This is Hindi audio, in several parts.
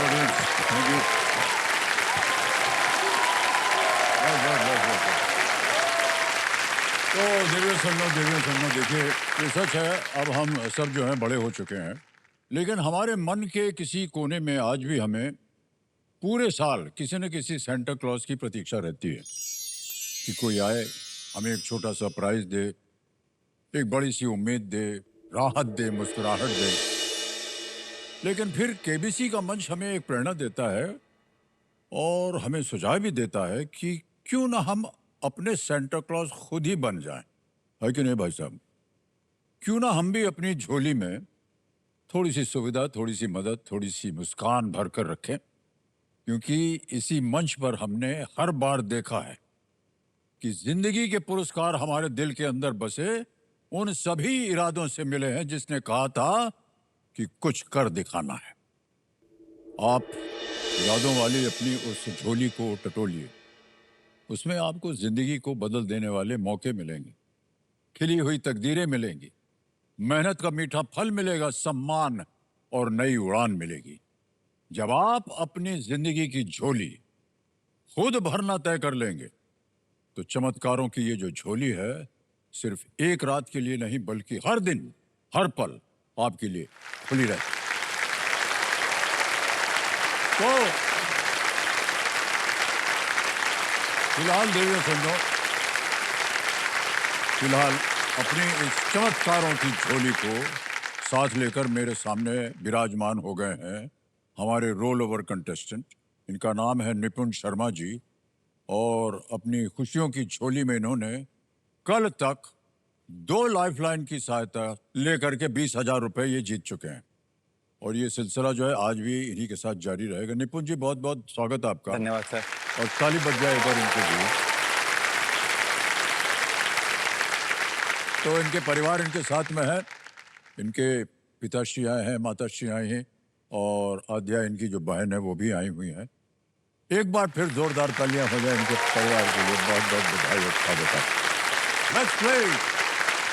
Audience, thank you. बस बस बस बस बस। तो देवियों सुनो, देखिए ये सच है, अब हम सब जो हैं बड़े हो चुके हैं, लेकिन हमारे मन के किसी कोने में आज भी हमें पूरे साल किसी न किसी सेंटा क्लॉज की प्रतीक्षा रहती है कि कोई आए, हमें एक छोटा सरप्राइज दे, एक बड़ी सी उम्मीद दे, राहत दे, मुस्कुराहट दे। लेकिन फिर केबीसी का मंच हमें एक प्रेरणा देता है और हमें सुझाव भी देता है कि क्यों ना हम अपने सेंटा क्लॉज खुद ही बन जाएं, है कि नहीं भाई साहब? क्यों ना हम भी अपनी झोली में थोड़ी सी सुविधा, थोड़ी सी मदद, थोड़ी सी मुस्कान भर कर रखें, क्योंकि इसी मंच पर हमने हर बार देखा है कि जिंदगी के पुरस्कार हमारे दिल के अंदर बसे उन सभी इरादों से मिले हैं जिसने कहा था कि कुछ कर दिखाना है। आप इरादों वाली अपनी उस झोली को टटोलिए, उसमें आपको जिंदगी को बदल देने वाले मौके मिलेंगे, खिली हुई तकदीरें मिलेंगी, मेहनत का मीठा फल मिलेगा, सम्मान और नई उड़ान मिलेगी। जब आप अपनी जिंदगी की झोली खुद भरना तय कर लेंगे तो चमत्कारों की ये जो झोली है सिर्फ एक रात के लिए नहीं बल्कि हर दिन, हर पल आपके लिए खुली रहती। तो फिलहाल देवियों सुनो, फिलहाल अपनी इस चमत्कारों की झोली को साथ लेकर मेरे सामने विराजमान हो गए हैं हमारे रोल ओवर कंटेस्टेंट। इनका नाम है निपुण शर्मा जी और अपनी खुशियों की झोली में इन्होंने कल तक 2 लाइफलाइन की सहायता लेकर के 20,000 रुपए ये जीत चुके हैं और ये सिलसिला जो है आज भी इन्हीं के साथ जारी रहेगा। निपुण जी, बहुत बहुत स्वागत है आपका। धन्यवाद सर। और ताली बज जाए एक बार इनके लिए। तो इनके परिवार इनके साथ में है, इनके पिताश्री आए हैं, माताश्री आई हैं और आद्या इनकी जो बहन है वो भी आई हुई है। एक बार फिर जोरदार तालियां हो जाए इनके परिवार के लिए। बहुत बहुत बधाई और स्वागत है। लेट्स प्ले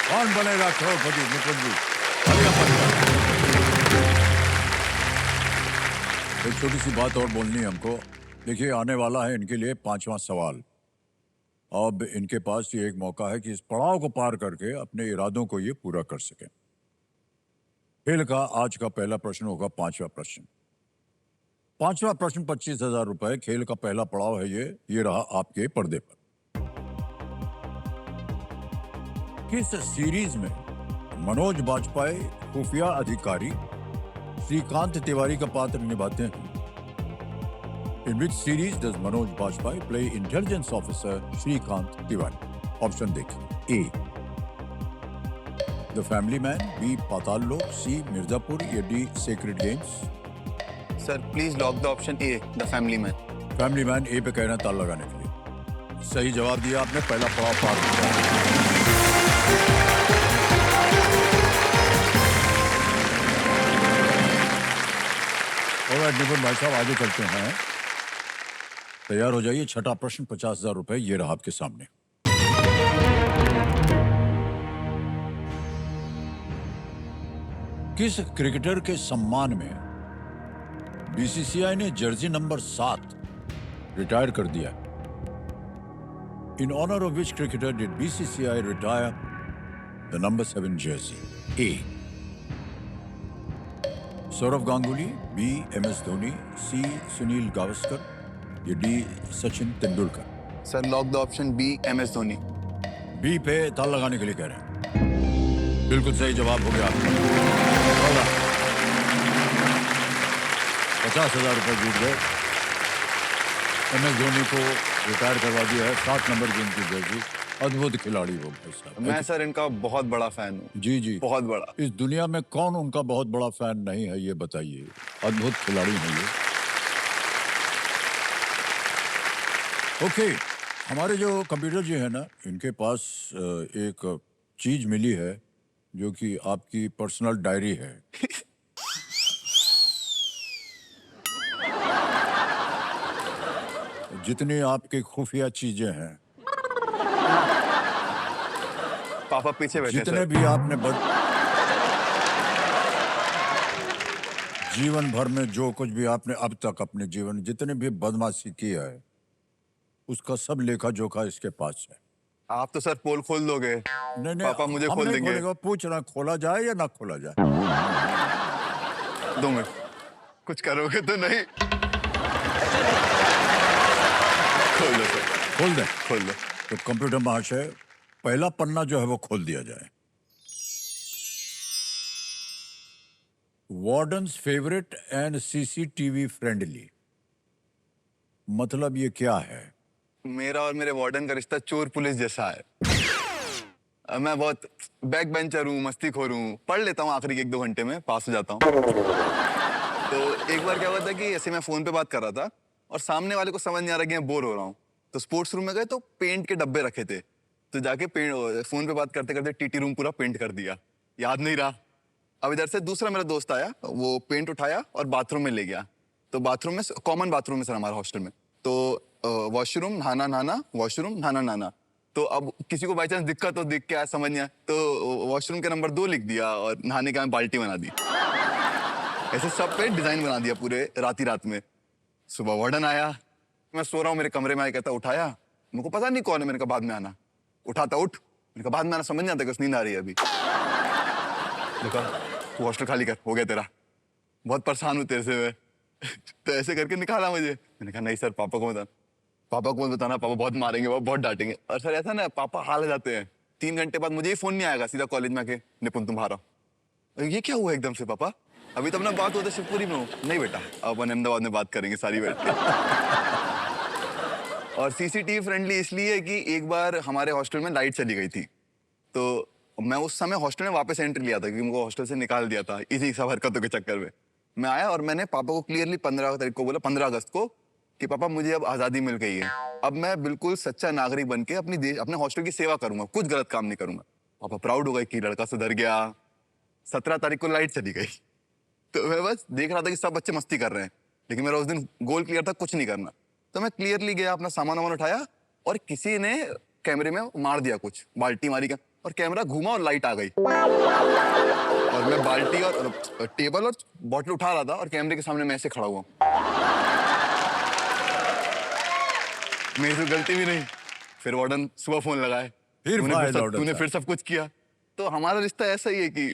कौन बनेगा करोड़पति। निपुण जी, तालियां बजाइए। एक छोटी सी बात और बोलनी है हमको। देखिए, आने वाला है इनके लिए 5वां सवाल। अब इनके पास ये एक मौका है कि इस पड़ाव को पार करके अपने इरादों को ये पूरा कर सकें। खेल का आज का पहला प्रश्न होगा 5वां प्रश्न। 5वां प्रश्न 25,000 रुपए। खेल का पहला पड़ाव है ये रहा आपके पर्दे पर। किस सीरीज में मनोज बाजपेयी खुफिया अधिकारी श्रीकांत तिवारी का पात्र निभाते हैं? In which series does Manoj Bajpayee play intelligence officer Shrikant Tiwari? Option देखिए। A. The Family Man, B. Paatal Lok, C. Mirzapur या D. Sacred Games? Sir please lock the option A, the Family Man. Family Man A पे कहना ताल लगाने के लिए। सही जवाब दिया आपने, पहला पड़ाव पार किया। और निपुण भाई साहब आगे चलते हैं। तैयार हो जाइए। छठा प्रश्न 50,000 रुपए ये रहा आपके सामने। किस क्रिकेटर के सम्मान में बीसीसीआई ने जर्सी नंबर 7 रिटायर कर दिया? In honour of which cricketer did BCCI retire the number 7 jersey? A. Sourav Ganguly, B. MS Dhoni, C. Sunil Gavaskar या D. Sachin Tendulkar? Sir lock the option B, MS Dhoni. B पे ताल लगाने के लिए कह रहे हैं। बिल्कुल सही जवाब हो गया आपका। 50,000 रुपए जीत गए। एमएस धोनी को रिटायर करवा दिया है। 7 नंबर की इनकी जर्सी। अद्भुत खिलाड़ी वो भाई साहब। मैं सर इनका बहुत बड़ा फैन हूँ। जी जी, बहुत बड़ा। इस दुनिया में कौन उनका बहुत बड़ा फैन नहीं है, ये बताइए। अद्भुत खिलाड़ी है ये। ओके, हमारे जो कंप्यूटर जी है ना, इनके पास एक चीज मिली है जो कि आपकी पर्सनल डायरी है। जितनी आपकी खुफिया चीजें हैं, पापा पीछे बैठे जितने सर। भी आपने जीवन भर में जो कुछ भी आपने अब तक अपने जीवन में जितने भी बदमाशी की है उसका सब लेखा जोखा इसके पास है। आप तो सर पोल खोल दोगे। नहीं नहीं, पापा मुझे हम खोल नहीं देंगे। खोलेंगे। पूछ रहा खोला जाए या ना खोला जाए। 2 मिनट, कुछ करोगे तो नहीं? खोल दो सर, खोल दे। खोल दो। तो कंप्यूटर महाशय पहला पन्ना जो है वो खोल दिया जाए। Wardens favourite and CCTV friendly, मतलब ये क्या है? मेरा और मेरे वार्डन का रिश्ता चोर पुलिस जैसा है। मैं बहुत बैक बेंचर हूँ, मस्तीखोर हूँ, पढ़ लेता हूँ आखिरी के 1-2 घंटे में पास हो जाता हूँ। तो एक बार क्या हुआ था कि ऐसे मैं फोन पे बात कर रहा था और सामने वाले को समझ नहीं आ रहा कि मैं बोर हो रहा हूँ। तो स्पोर्ट्स रूम में गए तो पेंट के डब्बे रखे थे, तो जाके फोन पे बात करते करते टीटी रूम पूरा पेंट कर दिया। याद नहीं रहा। अब इधर से दूसरा मेरा दोस्त आया, वो पेंट उठाया और बाथरूम में ले गया। तो बाथरूम में कॉमन बाथरूम है सर हमारे हॉस्टल में, तो वॉशरूम नहाना नहाना, वॉशरूम नहाना नहाना। तो अब किसी को बाई चांस दिक्कत हो, दिख के आया समझ नहीं आया, तो वॉशरूम के नंबर 2 लिख दिया और नहाने का बाल्टी बना दी। ऐसे सब पे डिजाइन बना दिया पूरे रात में। सुबह वार्डन आया, मैं सो रहा हूँ मेरे कमरे में आया, कहता उठाया। मेरे को पता नहीं कौन है, मैंने कहा बाद में आना। उठाता उठ, मैंने कहा बाद में आना, समझ नहीं आता कि नींद आ रही है अभी। देखा तू हॉस्टल खाली कर, हो गया तेरा, बहुत परेशान हूँ तेरे से मैं। तो ऐसे करके निकाला मुझे। मैंने कहा नहीं सर, पापा को मत बताना, पापा बहुत मारेंगे, वो बहुत डांटेंगे। और सर ऐसा ना, पापा हाल हो जाते हैं। 3 घंटे बाद मुझे ही फोन नहीं आएगा, सीधा कॉलेज में आके निपुण तुम बाहर आओ। ये क्या हुआ एकदम से पापा? अभी तो अपना बात होता शिवपुरी में हूँ। नहीं बेटा, अब अहमदाबाद में बात करेंगे सारी बैठ के। और सीसीटीवी फ्रेंडली इसलिए कि एक बार हमारे हॉस्टल में लाइट चली गई थी, तो मैं उस समय हॉस्टल में वापस एंट्री लिया था क्योंकि मुझको हॉस्टल से निकाल दिया था इसी सब हरकतों के चक्कर में। मैं आया और मैंने पापा को क्लियरली 15 तारीख को बोला, 15 अगस्त को, कि पापा मुझे अब आज़ादी मिल गई है, अब मैं बिल्कुल सच्चा नागरिक बन के अपने हॉस्टल की सेवा करूंगा, कुछ गलत काम नहीं करूंगा। पापा प्राउड हो गए कि लड़का सुधर गया। 17 तारीख को लाइट चली गई, तो मैं बस देख रहा था कि सब बच्चे मस्ती कर रहे हैं, लेकिन मेरा उस दिन गोल क्लियर था, कुछ नहीं करना। तो मैं क्लियरली गया, अपना सामान वामान उठाया और किसी ने कैमरे में मार दिया, कुछ बाल्टी मारी और कैमरा घूमा और लाइट आ गई। और मैं बाल्टी और टेबल और बॉटल उठा रहा था और कैमरे के सामने मैं ऐसे खड़ा हुआ। मेरी तो गलती भी नहीं। फिर वार्डन सुबह फोन लगाए, तूने फिर सब कुछ किया। तो हमारा रिश्ता ऐसा ही है कि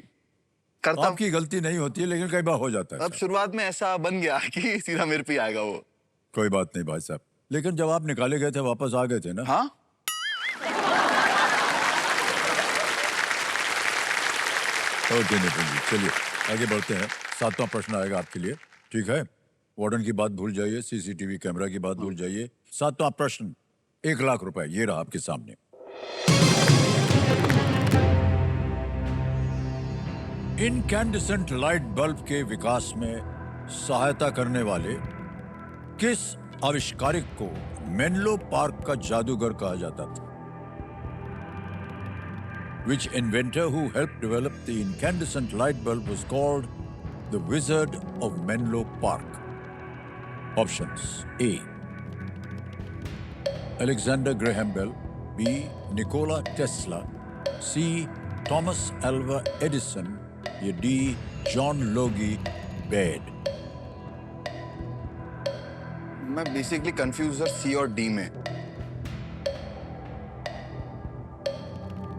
करता, आपकी गलती नहीं होती है लेकिन कई बार हो जाता है। अब शुरुआत में ऐसा बन गया कि सीधा मेरे पे आएगा वो। कोई बात नहीं भाई साहब, लेकिन जब आप निकाले गए थे वापस आ गए थे ना? हाँ। ओके निपुण जी, चलिए आगे बढ़ते हैं। 7वां प्रश्न आएगा आपके लिए, ठीक है? वार्डन की बात भूल जाइए, सीसीटीवी कैमरा की बात भूल जाइए। 7वां प्रश्न, 1 लाख रुपए, ये रहा आपके सामने। इनकैंडेसेंट लाइट बल्ब के विकास में सहायता करने वाले किस आविष्कारक को मेनलो पार्क का जादूगर कहा जाता था? Which inventor who helped develop the incandescent light bulb was called the Wizard of Menlo Park? Options: A. Alexander Graham Bell, B. Nikola Tesla, C. Thomas Alva Edison, या D. John Logie Baird? मैं बेसिकली कंफ्यूज हूँ सी और डी में,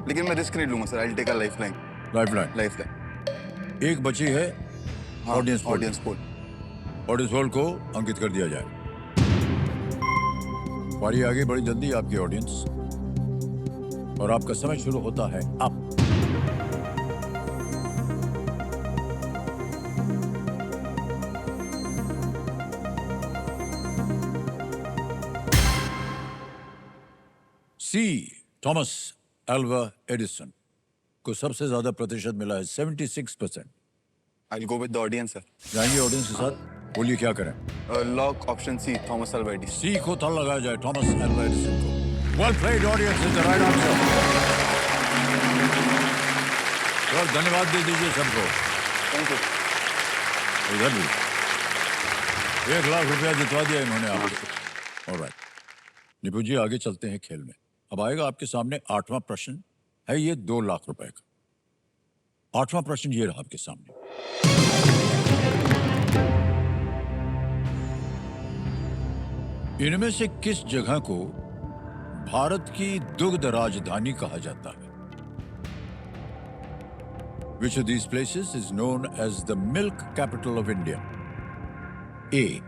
लेकिन मैं रिस्क नहीं लूंगा sir. I will take a lifeline. एक बची है, ऑडियंस पोल। ऑडियंस पोल को अंकित कर दिया जाए। पारी आगे बड़ी जल्दी आपकी ऑडियंस, और आपका समय शुरू होता है अब। सी, थॉमस एल्वा एडिसन को सबसे ज्यादा प्रतिशत मिला है, 76%। I will go with the audience sir. जाएंगे ऑडियंस के साथ, बोलिए क्या करें? Lock option C, Thomas Alva Edison. C को थल लगाया जाए, थॉमस एल्वा एडिसन को। Well played, audience is the right answer. और धन्यवाद दे दीजिए सबको। Thank you. इधर भी 1 लाख रुपया जितवा दिया इन्होंने आपको। ऑलराइट निपुण जी, आगे चलते हैं खेल में। अब आएगा आपके सामने 8वां प्रश्न, है ये 2 लाख रुपए का। 8वां प्रश्न ये रहा आपके सामने। इनमें से किस जगह को भारत की दुग्ध राजधानी कहा जाता है? Which of these places is known as the milk capital of India? A.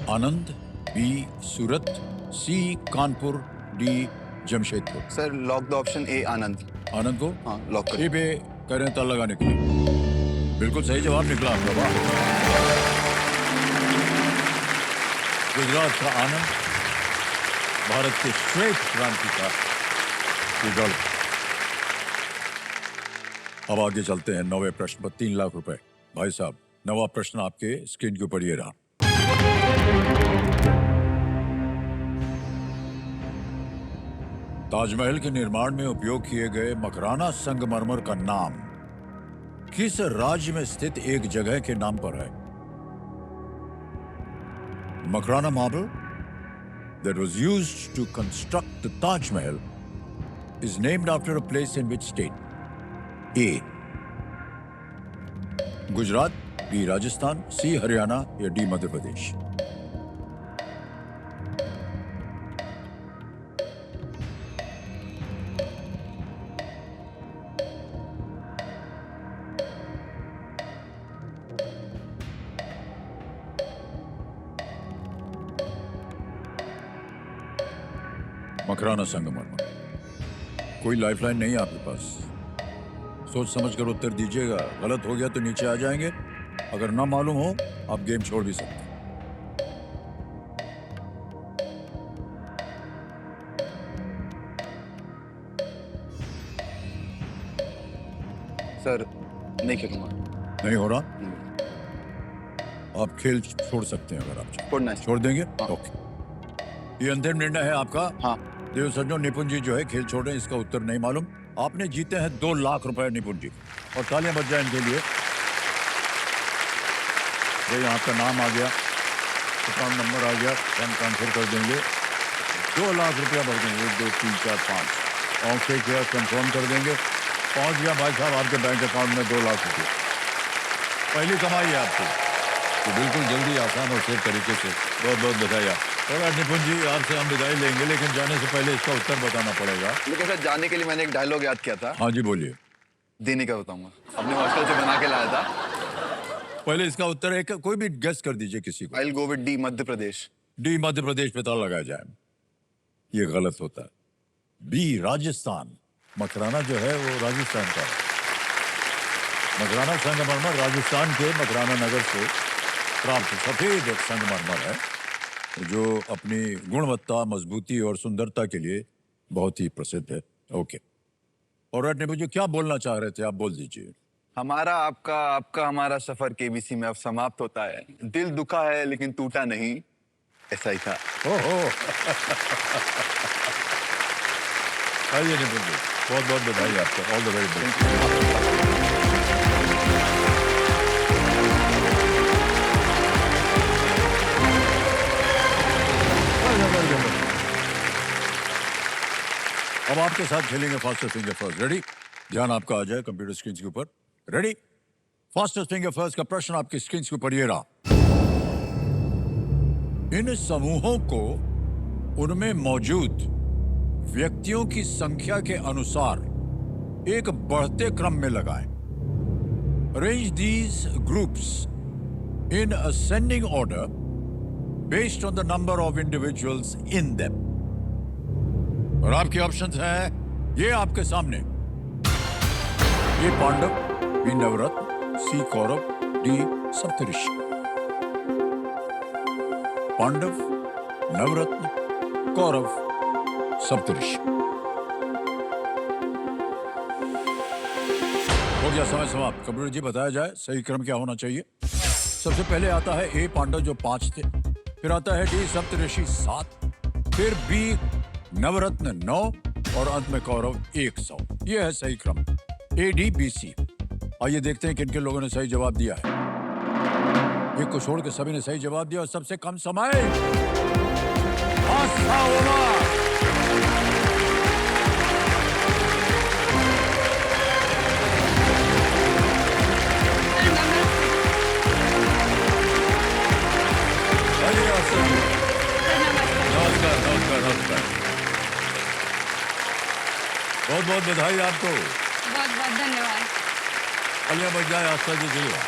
Anand, B. Surat, C. Kanpur, D. Jamshedpur. Sir lock the option A Anand. Anand को हाँ लॉक कर। ए पे कह रहे हैं ताला लगाने के लिए। बिल्कुल सही जवाब निकला आपका, वाह। गुजरात का आनंद भारत के श्वेत क्रांति का युगल। अब आगे चलते हैं 9वें प्रश्न पर 3 लाख रुपए। भाई साहब 9वां प्रश्न आपके स्क्रीन के ऊपर ये रहा। ताजमहल के निर्माण में उपयोग किए गए मकराना संगमरमर का नाम किस राज्य में स्थित एक जगह के नाम पर है? Makrana marble that was used to construct the Taj Mahal is named after a place in which state? A. Gujarat, B. Rajasthan, C. Haryana या D. मध्य प्रदेश? मकराना संगमरमर। कोई लाइफलाइन नहीं है आपके पास, सोच समझ कर उत्तर दीजिएगा। गलत हो गया तो नीचे आ जाएंगे, अगर ना मालूम हो आप गेम छोड़ भी सकते हैं। सर नहीं खेलूंगा। नहीं हो रहा? आप खेल छोड़ सकते हैं अगर आप चाहें। छोड़ना है। छोड़ देंगे? हाँ। ओके, ये अंतिम निर्णय है आपका। हाँ देव सज्जनों, निपुण जी जो है खेल छोड़ रहे हैं, इसका उत्तर नहीं मालूम। आपने जीते हैं 2 लाख रुपए निपुण जी, और तालियां बज जाए इनके लिए। भाई आपका नाम आ गया, अकाउंट नंबर आ गया, हम ट्रांसफर कर देंगे। 2 लाख रुपया भर देंगे, 1 2 3 4 5 और चेक किया, कंफर्म कर देंगे। पहुंच गया भाई साहब आपके बैंक अकाउंट में 2 लाख रुपये। पहली कमाई है आपको, तो बिल्कुल जल्दी, आसान और सेफ तरीके से। बहुत बहुत बधाई। और निपुण जी आपसे हम विदाई लेंगे, लेकिन जाने से पहले इसका उत्तर बताना पड़ेगा। लेकिन सर जाने के लिए मैंने एक डायलॉग याद किया था। हाँ जी बोलिए। देने का बताऊंगा, अपने हॉस्टल से बना के लाया था। पहले इसका उत्तर है, कोई भी गेस कर दीजिए किसी को। I will go with D Madhya Pradesh. D Madhya Pradesh पे ताला लगाया जाए, ये गलत होता है। बी राजस्थान, मकराना जो है वो राजस्थान का है। मकराना संगमरमर राजस्थान के मकराना नगर से प्राप्त सफेद संगमरमर है, जो अपनी गुणवत्ता, मजबूती और सुंदरता के लिए बहुत ही प्रसिद्ध है। ओके, और मुझे क्या बोलना चाह रहे थे, आप बोल दीजिए। हमारा आपका हमारा सफर केबीसी में अब समाप्त होता है। दिल दुखा है लेकिन टूटा नहीं, ऐसा ही था। ओहो आइए निपुण जी, बहुत बहुत बधाई आपको। All the very best. अब आपके साथ खेलेंगे फास्टेस्ट फिंगर फर्स्ट। रेडी? ध्यान आपका आ जाए कंप्यूटर स्क्रीन के ऊपर। रेडी? फास्टेस्ट फिंगर फर्स्ट का प्रश्न आपकी स्क्रीन के ऊपर ये रहा। इन समूहों को उनमें मौजूद व्यक्तियों की संख्या के अनुसार एक बढ़ते क्रम में लगाएं। Arrange these groups in ascending order based on the number of individuals in them. और आपके ऑप्शंस हैं ये आपके सामने। ए पांडव, बी नवरत्न, सी कौरव, डी सप्तऋषि। पांडव, नवरत्न, कौरव, सप्तऋषि। हो गया समय समाप्त। कंप्यूटर जी बताया जाए सही क्रम क्या होना चाहिए। सबसे पहले आता है ए पांडव जो 5 थे, फिर आता है डी सप्तऋषि 7, फिर बी नवरत्न 9 और अंत में कौरव 100। यह है सही क्रम, ए डी बी सी। आइए देखते हैं किन किन लोगों ने सही जवाब दिया है। एक को छोड़ के सभी ने सही जवाब दिया और सबसे कम समय का रस है। बहुत बहुत बधाई आपको। बहुत बहुत धन्यवाद। अलिया बच जाए आस्था जी चलिए।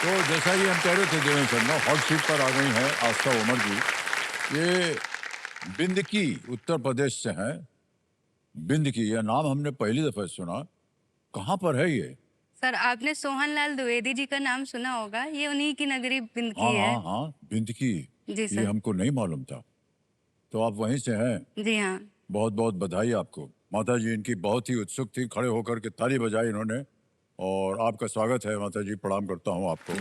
तो जैसा ही हम कह रहे थे देवेंद्र शर्मा, हॉट सीट पर आ गई हैं आस्था उमर जी। ये बिंदकी उत्तर प्रदेश से हैं। बिंदकी, यह नाम हमने पहली दफा सुना। कहाँ पर है ये? सर, आपने सोहनलाल द्विवेदी जी का नाम सुना होगा, ये उन्हीं की नगरी हाँ बिंदकी है। हाँ हाँ, बिंदकी। जी ये सर। हमको नहीं मालूम था। तो आप वहीं से हैं। जी हाँ। बहुत बहुत बधाई आपको। माता जी इनकी बहुत ही उत्सुक थी, खड़े होकर के ताली बजाई इन्होंने। और आपका स्वागत है माता जी, प्रणाम करता हूँ आपको।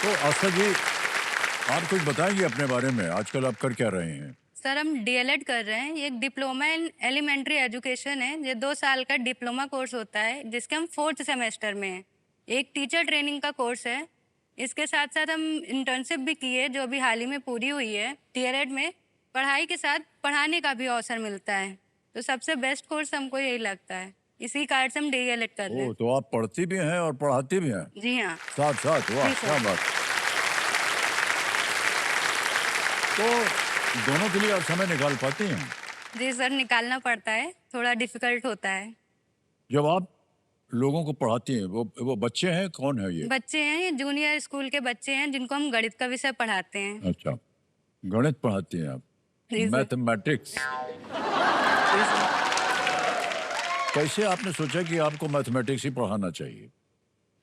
तो आस्था जी, आप कुछ बताएंगे अपने बारे में, आजकल आप कर क्या रहे हैं? सर, हम डीएलएड कर रहे हैं। ये एक डिप्लोमा इन एलिमेंट्री एजुकेशन है। ये 2 साल का डिप्लोमा कोर्स होता है, जिसके हम 4th सेमेस्टर में हैं। एक टीचर ट्रेनिंग का कोर्स है। इसके साथ साथ हम इंटर्नशिप भी किए, जो अभी हाल ही में पूरी हुई है। डीएलएड में पढ़ाई के साथ पढ़ाने का भी अवसर मिलता है। तो सबसे बेस्ट कोर्स हमको यही लगता है। इसी कारण से हम डीएलएड कर रहे ओ, हैं। तो आप पढ़ती भी हैं और पढ़ाती भी हैं जी हाँ। साथ साथ? वाह, जी सर। क्या बात। तो दोनों के लिए आप समय निकाल पाती हैं? जी सर, निकालना पड़ता है, थोड़ा डिफिकल्ट होता है। जब आप लोगों को पढ़ाती हैं, वो बच्चे हैं, कौन है ये? बच्चे हैं, ये जूनियर स्कूल के बच्चे हैं, जिनको हम गणित का विषय पढ़ाते हैं। अच्छा, गणित पढ़ाती हैं आप? जी सर। मैथमेटिक्स। जी सर। कैसे आपने सोचा कि आपको मैथमेटिक्स ही पढ़ाना चाहिए?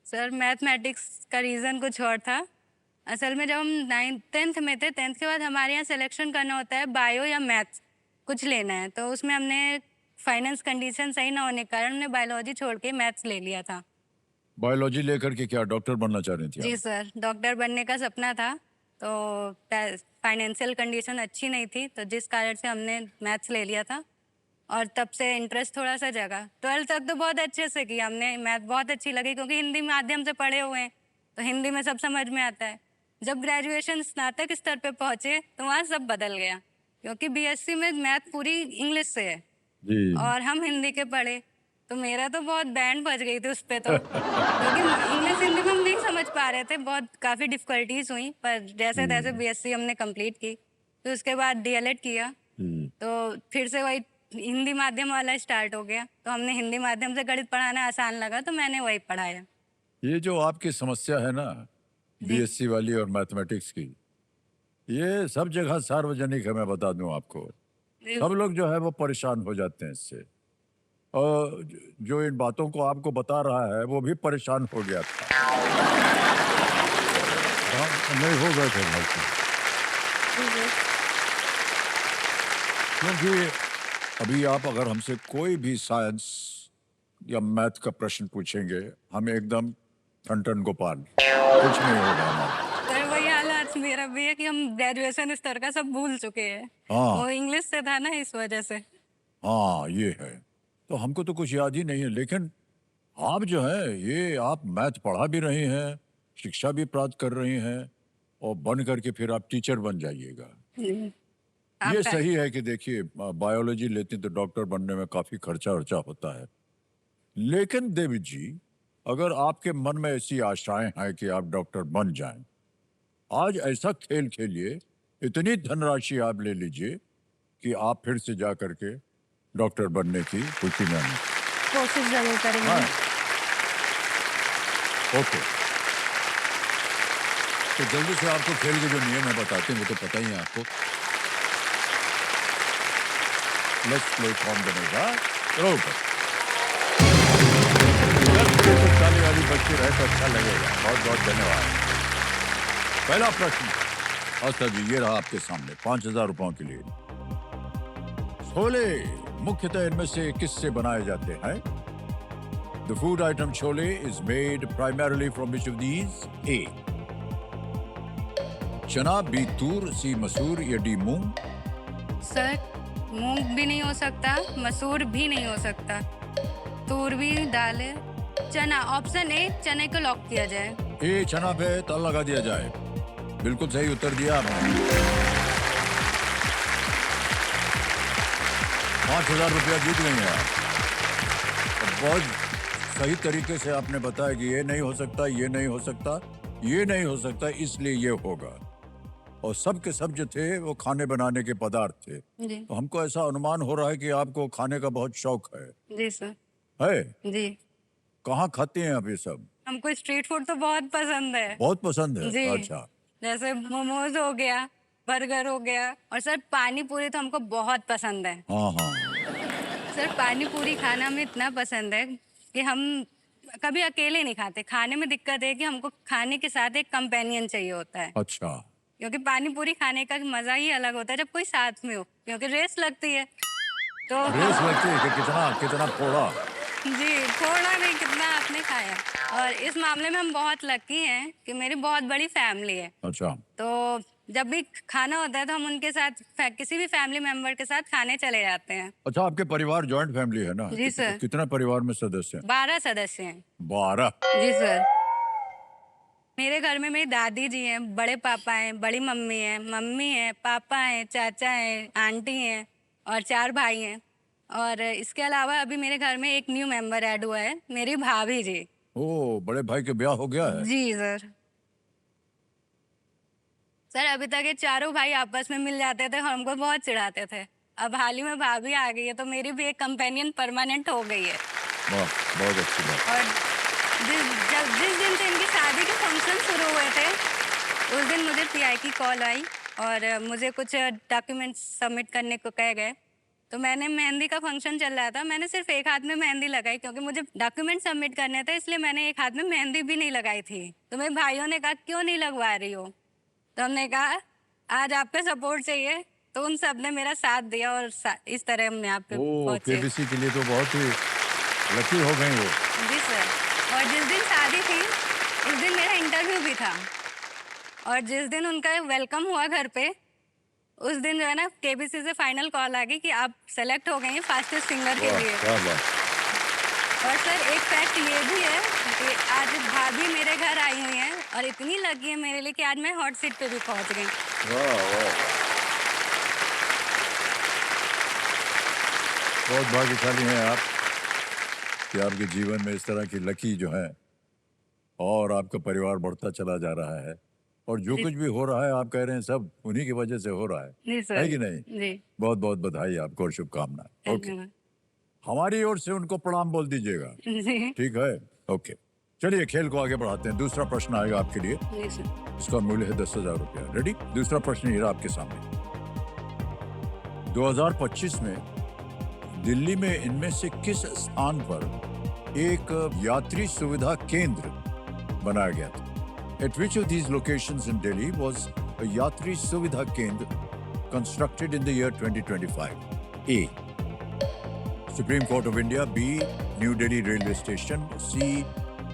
सर, मैथमेटिक्स का रीज़न कुछ और था। असल में जब हम 10th में थे, 10th के बाद हमारे यहाँ सिलेक्शन करना होता है, बायो या मैथ्स कुछ लेना है। तो उसमें हमने फाइनेंस कंडीशन सही ना होने के कारण हमने बायोलॉजी छोड़ के मैथ्स ले लिया था। बायोलॉजी लेकर के क्या डॉक्टर बनना चाह रही थी जी आप? सर, डॉक्टर बनने का सपना था। तो फाइनेंशियल कंडीशन अच्छी नहीं थी, तो जिस कारण से हमने मैथ्स ले लिया था। और तब से इंटरेस्ट थोड़ा सा जगा। 12th तक तो बहुत अच्छे से किया हमने, मैथ बहुत अच्छी लगी, क्योंकि हिंदी माध्यम से पढ़े हुए हैं, तो हिंदी में सब समझ में आता है। जब ग्रेजुएशन स्नातक स्तर पे पहुंचे तो वहाँ सब बदल गया, क्योंकि बीएससी में मैथ पूरी इंग्लिश से है जी। और हम हिंदी के पढ़े। तो मेरा तो बहुत बैंड बज गई थी उस पे तो, क्योंकि इंग्लिश हिंदी में हम नहीं समझ पा रहे थे, बहुत काफ़ी डिफ़िकल्टीज हुई। पर जैसे तैसे बीएससी हमने कंप्लीट की। फिर उसके बाद डीएलएड किया, तो फिर से वही हिंदी माध्यम वाला स्टार्ट हो गया। तो हमने हिंदी माध्यम से गणित पढ़ाना आसान लगा, तो मैंने वही पढ़ाया। ये जो आपकी समस्या है ना, बीएससी वाली और मैथमेटिक्स की, ये सब जगह सार्वजनिक है, मैं बता दूं आपको। सब लोग जो है वो परेशान हो जाते हैं इससे। और जो इन बातों को आपको बता रहा है वो भी परेशान हो गया था। हाँ, नहीं हो गए थे भाई साहब। क्योंकि अभी आप अगर हमसे कोई भी साइंस या मैथ का प्रश्न पूछेंगे, हम एकदम ठन गोपाल, कुछ नहीं होगा हमारा। सर, वही हालात मेरा भी है कि हम ग्रेजुएशन स्तर का सब भूल चुके हैं। हाँ। वो इंग्लिश से था ना, इस वजह से। हाँ, ये है। तो हमको तो कुछ याद ही नहीं है, लेकिन आप जो है ये आप मैथ पढ़ा भी रही हैं, शिक्षा भी प्राप्त कर रही हैं, और बन करके फिर आप टीचर बन जाइएगा। ये आपका- सही है कि देखिए, बायोलॉजी लेती तो डॉक्टर बनने में काफी खर्चा वर्चा होता है। लेकिन देवी जी, अगर आपके मन में ऐसी आशाएं हैं कि आप डॉक्टर बन जाएं, आज ऐसा खेल खेलिए, इतनी धनराशि आप ले लीजिए कि आप फिर से जा करके डॉक्टर बनने की खुशी में हैं। कोशिश जरूर करेंगे। हाँ। ओके, तो जल्दी से आपको खेल के जो नियम है बताते हैं, वो तो पता ही है आपको। Let's play from the mega. चलो ताली वाली बच्ची रहे तो अच्छा लगेगा। बहुत बहुत धन्यवाद। पहला प्रश्न आस्था जी, ये रहा आपके सामने 5,000 रुपयों के लिए। छोले मुख्यतः इनमें से किससे बनाए जाते हैं? The food item chole is made primarily from which of these? A chana, B तूर, सी मसूर या डी मूंग? सर, मूंग भी नहीं हो सकता, मसूर भी नहीं हो सकता, तूर भी दाल है। चना, ऑप्शन ए, चने को लॉक किया जाए। ए चना पे ताला लगा दिया जाए। बिल्कुल सही उत्तर दिया आपने। 5,000 रुपया जीत गई हैं आप। बहुत सही तरीके से आपने बताया कि ये नहीं हो सकता, ये नहीं हो सकता, ये नहीं हो सकता, इसलिए ये होगा। और सब के सब जो थे वो खाने बनाने के पदार्थ थे। जी तो हमको ऐसा अनुमान हो रहा है कि आपको खाने का बहुत शौक है। जी सर। है? जी कहाँ खाते हैं आप ये सब? हमको स्ट्रीट फूड तो बहुत पसंद है। बहुत पसंद है। जी अच्छा। जैसे मोमोज हो गया, बर्गर हो गया, और सर पानी पूरी तो हमको बहुत पसंद है। हाँ हाँ। सर पानी पूरी खाना हमें इतना पसंद है कि हम कभी अकेले नहीं खाते। खाने में दिक्कत है कि हमको खाने के साथ एक कंपेनियन चाहिए होता है, अच्छा। क्योंकि पानी पूरी खाने का मजा ही अलग होता है जब कोई साथ में हो, क्योंकि रेस लगती है तो रेस लगती है कि कितना कितना फोड़ा। जी थोड़ा नहीं, कितना आपने खाया। और इस मामले में हम बहुत लकी हैं कि मेरी बहुत बड़ी फैमिली है। अच्छा। तो जब भी खाना होता है तो हम उनके साथ किसी भी फैमिली मेंबर के साथ खाने चले जाते हैं। अच्छा, आपके परिवार जॉइंट फैमिली है ना? जी, सर। कितना परिवार में सदस्य हैं? 12 सदस्य हैं। 12। जी सर। मेरे घर में मेरी दादी जी हैं, बड़े पापा हैं, बड़ी मम्मी है, पापा हैं, चाचा हैं, आंटी हैं और 4 भाई हैं। और इसके अलावा अभी मेरे घर में एक न्यू मेंबर ऐड हुआ है, मेरी भाभी जी। ओ, बड़े भाई के ब्याह हो गया है? जी सर। सर अभी तक ये चारों भाई आपस में मिल जाते थे और हमको बहुत चिढ़ाते थे। अब हाल ही में भाभी आ गई है तो मेरी भी एक कंपेनियन परमानेंट हो गई है। वाह, बहुत अच्छी बात। और जिस दिन से इनकी शादी के फंक्शन शुरू हुए थे उस दिन मुझे पीआई की कॉल आई और मुझे कुछ डॉक्यूमेंट्स सबमिट करने को कहे गए। तो मैंने मेहंदी का फंक्शन चल रहा था, मैंने सिर्फ एक हाथ में मेहंदी लगाई क्योंकि मुझे डॉक्यूमेंट सबमिट करने थे, इसलिए मैंने एक हाथ में मेहंदी भी नहीं लगाई थी। तो मेरे भाइयों ने कहा क्यों नहीं लगवा रही हो, तो हमने कहा आज आपका सपोर्ट चाहिए, तो उन सब ने मेरा साथ दिया और इस तरह हम यहाँ पे ओ, पहुंचे। केबीसी के लिए तो बहुत ही लकी हो गई वो। जी सर। और जिस दिन शादी थी उस दिन मेरा इंटरव्यू भी था और जिस दिन उनका वेलकम हुआ घर पे उस दिन जो है ना केबीसी से फाइनल कॉल आ गई कि आप सेलेक्ट हो गए हैं फास्टेस्ट सिंगर के वाह, लिए। क्या बात। और सर एक फैक्ट ये भी है कि आज भाभी मेरे घर आई हुई हैं और इतनी लगी है मेरे लिए कि आज मैं हॉट सीट पे भी पहुंच गई। वाह वाह, बहुत भाग्यशाली हैं आप कि आपके जीवन में इस तरह की लकी जो है और आपका परिवार बढ़ता चला जा रहा है और जो कुछ भी हो रहा है आप कह रहे हैं सब उन्हीं की वजह से हो रहा है। जी सर। है कि नहीं? जी बहुत बहुत बधाई आपको और शुभकामनाएं। ओके, धन्यवाद। हमारी ओर से उनको प्रणाम बोल दीजिएगा। जी ठीक है? ओके, चलिए खेल को आगे बढ़ाते हैं। दूसरा प्रश्न आएगा आपके लिए, जी सर। इसका मूल्य है 10,000 रुपया। रेडी? दूसरा प्रश्न ये रहा आपके सामने। 2025 में दिल्ली में इनमें से किस स्थान पर एक यात्री सुविधा केंद्र बनाया गया था? At which of these locations in Delhi was a Yatri Suvidha Kendra constructed in the year 2025? A. Supreme Court of India. B. New Delhi Railway Station. C.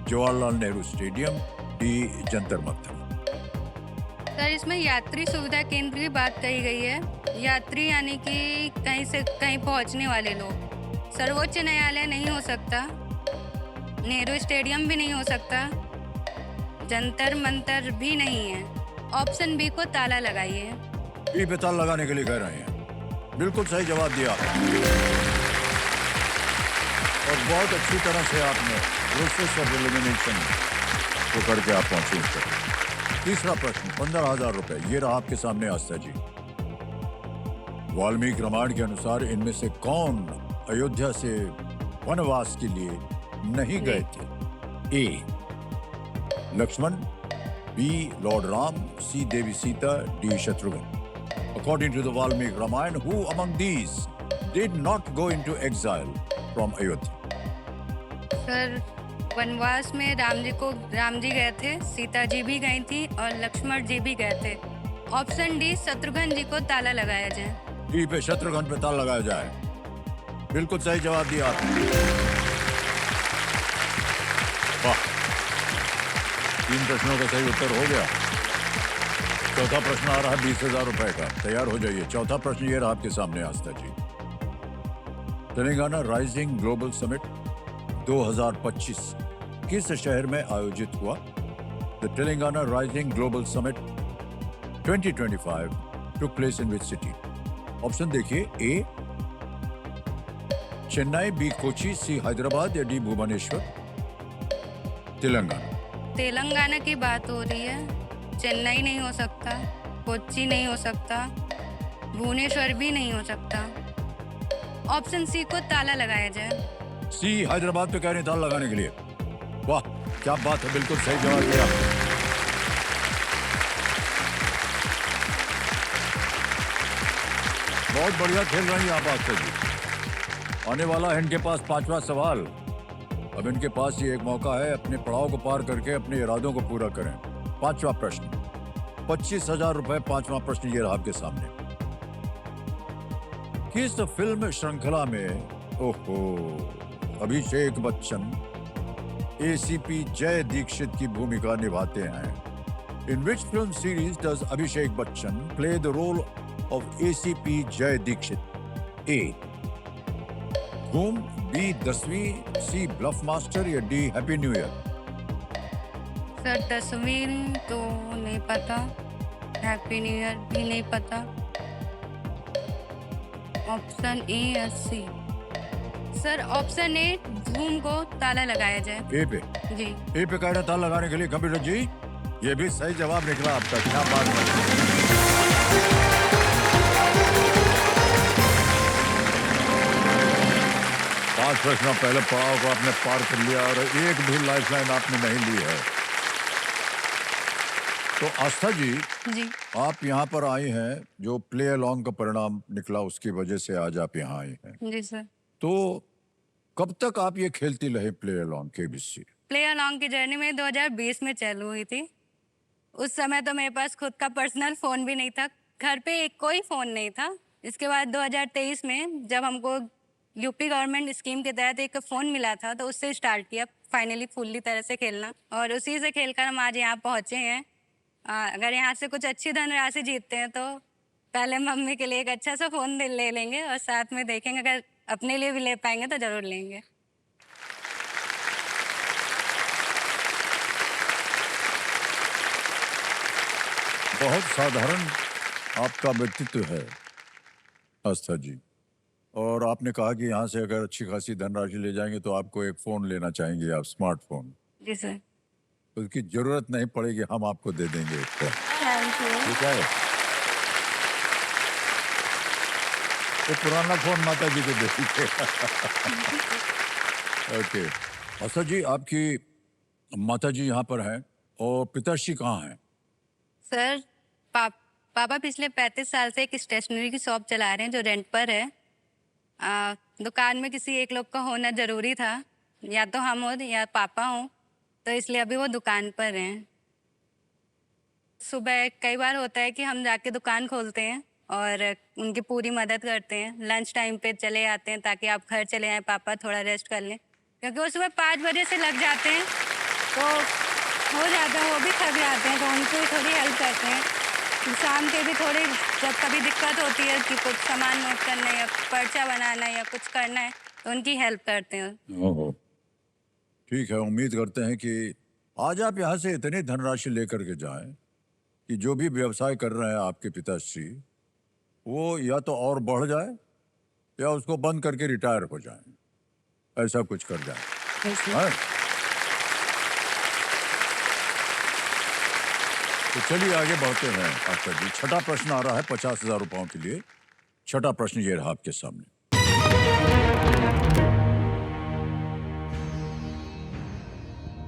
Jawaharlal Nehru Stadium. D. Jantar Mantar. Sir इसमें यात्री सुविधा केंद्र की बात कही गई है। यात्री यानी कि कहीं से कहीं पहुंचने वाले लोग। सर्वोच्च न्यायालय नहीं हो सकता, नेहरू स्टेडियम भी नहीं हो सकता, जंतर मंतर भी नहीं है। ऑप्शन बी को ताला लगाइए। बी पे ताला लगाने के लिए कह रहे हैं। बिल्कुल सही जवाब दिया और बहुत अच्छी तरह से आपने प्रोसेस ऑफ एलिमिनेशन को करके आप पहुंचे इस तक। तीसरा प्रश्न 15,000 रुपए, ये रहा आपके सामने आस्था जी। वाल्मीकि रामायण के अनुसार इनमें से कौन अयोध्या से वनवास के लिए नहीं गए थे? ए. Lakshman, B. Lord Ram, C. Devi Sita, D. Shatrughan. According to the Valmiki Ramayana, who among these did not go into exile from Ayodhya? Sir वनवास में राम जी गए थे, सीता जी भी गई थी और लक्ष्मण जी भी गए थे। ऑप्शन डी शत्रुघ्न जी को ताला लगाया जाए। D पे शत्रुघ्न पे ताला लगाया जाए। बिल्कुल सही जवाब दिया आपने। वाह, 3 प्रश्नों का सही उत्तर हो गया। चौथा प्रश्न आ रहा है 20,000 रुपए का। तैयार हो जाइए। चौथा प्रश्न ये रहा आपके सामने आस्था जी। तेलंगाना राइजिंग ग्लोबल समिट 2025 किस शहर में आयोजित हुआ? The Telangana rising global summit 2025 took place in which city? Option देखिए। ए. चेन्नई, बी. कोची, सी. हैदराबाद या डी. भुवनेश्वर। तेलंगाना। तेलंगाना की बात हो रही है, चेन्नई नहीं हो सकता, कोच्चि नहीं हो सकता, भुवनेश्वर भी नहीं हो सकता। ऑप्शन सी को ताला लगाया जाए। सी हैदराबाद पे कह रहे हैं ताला लगाने के लिए। वाह क्या बात है, बिल्कुल सही जवाब दिया। बहुत बढ़िया खेल रही हैं आप आस्था जी। आने वाला है इनके पास 5वां सवाल। अब इनके पास ये एक मौका है, अपने पड़ाव को पार करके अपने इरादों को पूरा करें। 5वां प्रश्न, 25,000 रुपए। 5वां प्रश्न ये रहा आपके सामने। किस फिल्म श्रृंखला में ओहो अभिषेक बच्चन एसीपी जय दीक्षित की भूमिका निभाते हैं? In which film series does Abhishek Bachchan play the role of ACP Jay Dikshit? A Dhoom, B 10वीं, सी ब्लफ मास्टर या D Happy New Year? Sir 10वीं तो नहीं पता, हैप्पी न्यू ईयर भी नहीं पता। ऑप्शन ए या सी? सर ऑप्शन ए धूम को ताला लगाया जाए। ए पे? जी। ए पे कह रहे ताला लगाने के लिए कंप्यूटर जी, ये भी सही जवाब निकला आपका। क्या बात है। 5 प्रश्न पहले पड़ाव को आपने पार कर लिया और एक भी लाइफलाइन आपने नहीं ली है। तो आस्था जी, जी। आप यहाँ पर आई हैं, जो प्ले अलोंग का परिणाम निकला उसकी वजह से आज आप यहाँ आई हैं। जी सर। तो कब तक आप ये खेलती रहे play along KBC? Play along की जर्नी में 2020 में चालू हुई थी। उस समय तो मेरे पास खुद का पर्सनल फ़ोन भी नहीं था, घर पे एक कोई फ़ोन नहीं था। इसके बाद 2023 में जब हमको यूपी गवर्नमेंट स्कीम के तहत एक फ़ोन मिला था, तो उससे स्टार्ट किया फाइनली फुल्ली तरह से खेलना, और उसी से खेलकर हम आज यहाँ पहुँचे हैं। अगर यहाँ से कुछ अच्छी धनराशि जीतते हैं तो पहले मम्मी के लिए एक अच्छा सा फ़ोन ले लेंगे, और साथ में देखेंगे अगर अपने लिए भी ले पाएंगे तो ज़रूर लेंगे। बहुत साधारण आपका व्यक्तित्व है आस्था जी, और आपने कहा कि यहाँ से अगर अच्छी खासी धनराशि ले जाएंगे तो आपको एक फ़ोन लेना चाहेंगे आप, स्मार्टफोन। जी सर। उसकी जरूरत नहीं पड़ेगी, हम आपको दे देंगे एक फ़ोन। Thank you. ठीक है, तो पुराना फ़ोन माता जी को दे दीजिए। ओके आस्था जी, आपकी माता जी यहाँ पर हैं और पिताश्री कहाँ हैं? सर पापा पिछले 35 साल से एक स्टेशनरी की शॉप चला रहे हैं जो रेंट पर है। दुकान में किसी एक लोग का होना ज़रूरी था, या तो हम हो या पापा हों, तो इसलिए अभी वो दुकान पर हैं। सुबह कई बार होता है कि हम जाके दुकान खोलते हैं और उनकी पूरी मदद करते हैं। लंच टाइम पे चले आते हैं ताकि आप घर चले आएँ, पापा थोड़ा रेस्ट कर लें, क्योंकि वो सुबह 5 बजे से लग जाते हैं, तो हो जाता है, वो भी थक जाते हैं, तो उनको थोड़ी हेल्प करते हैं। शाम के भी थोड़ी जब कभी दिक्कत होती है कि कुछ सामान नोट करना है या पर्चा बनाना है या कुछ करना है, तो उनकी हेल्प करते हैं। ओहो, ठीक है। उम्मीद करते हैं कि आज आप यहाँ से इतनी धनराशि लेकर के जाएं कि जो भी व्यवसाय कर रहे हैं आपके पिताश्री, वो या तो और बढ़ जाए या उसको बंद करके रिटायर हो जाएं, ऐसा कुछ कर जाएं। हाँ? तो चलिए आगे बढ़ते हैं आस्था जी। छठा प्रश्न आ रहा है 50,000 रुपयों के लिए। छठा प्रश्न ये रहा आपके सामने।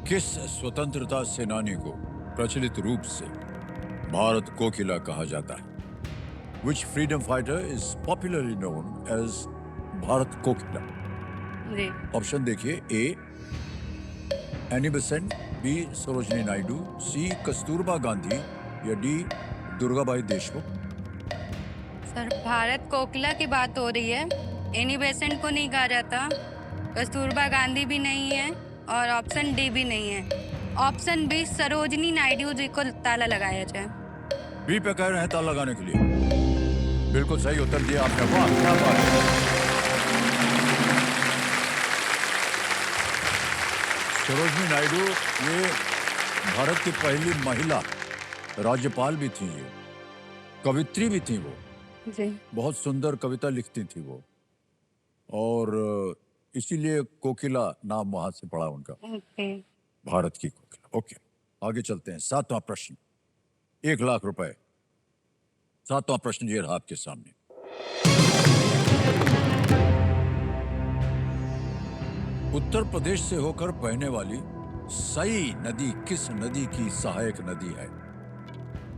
किस स्वतंत्रता सेनानी को प्रचलित रूप से भारत कोकिला कहा जाता है? Which freedom fighter is popularly known as Bharat Kokila? जी। ऑप्शन देखिए, A Annie Besant, B Sarojini Naidu, C Kasturba Gandhi या डी दुर्गाबाई देशमुख? सर भारत कोकिला की बात हो रही है, एनी बेसेंट को नहीं कहा जाता, कस्तूरबा गांधी भी नहीं है और ऑप्शन डी भी नहीं है। ऑप्शन बी सरोजिनी नायडू जी को ताला लगाया जाए। बी पे कह रहे हैं ताला लगाने के लिए। बिल्कुल सही उत्तर दिया आपने, वाह क्या बात है। सरोजिनी नायडू ये भारत की पहली महिला राज्यपाल भी थी, ये कवित्री भी थी वो। जी। बहुत सुंदर कविता लिखती थी वो, और इसीलिए कोकिला नाम वहां से पड़ा उनका। ओके। भारत की कोकिला। ओके, आगे चलते हैं। 7वां प्रश्न, 1 लाख रुपए। 7वां प्रश्न ये रहा आपके सामने। उत्तर प्रदेश से होकर बहने वाली सई नदी किस नदी की सहायक नदी है?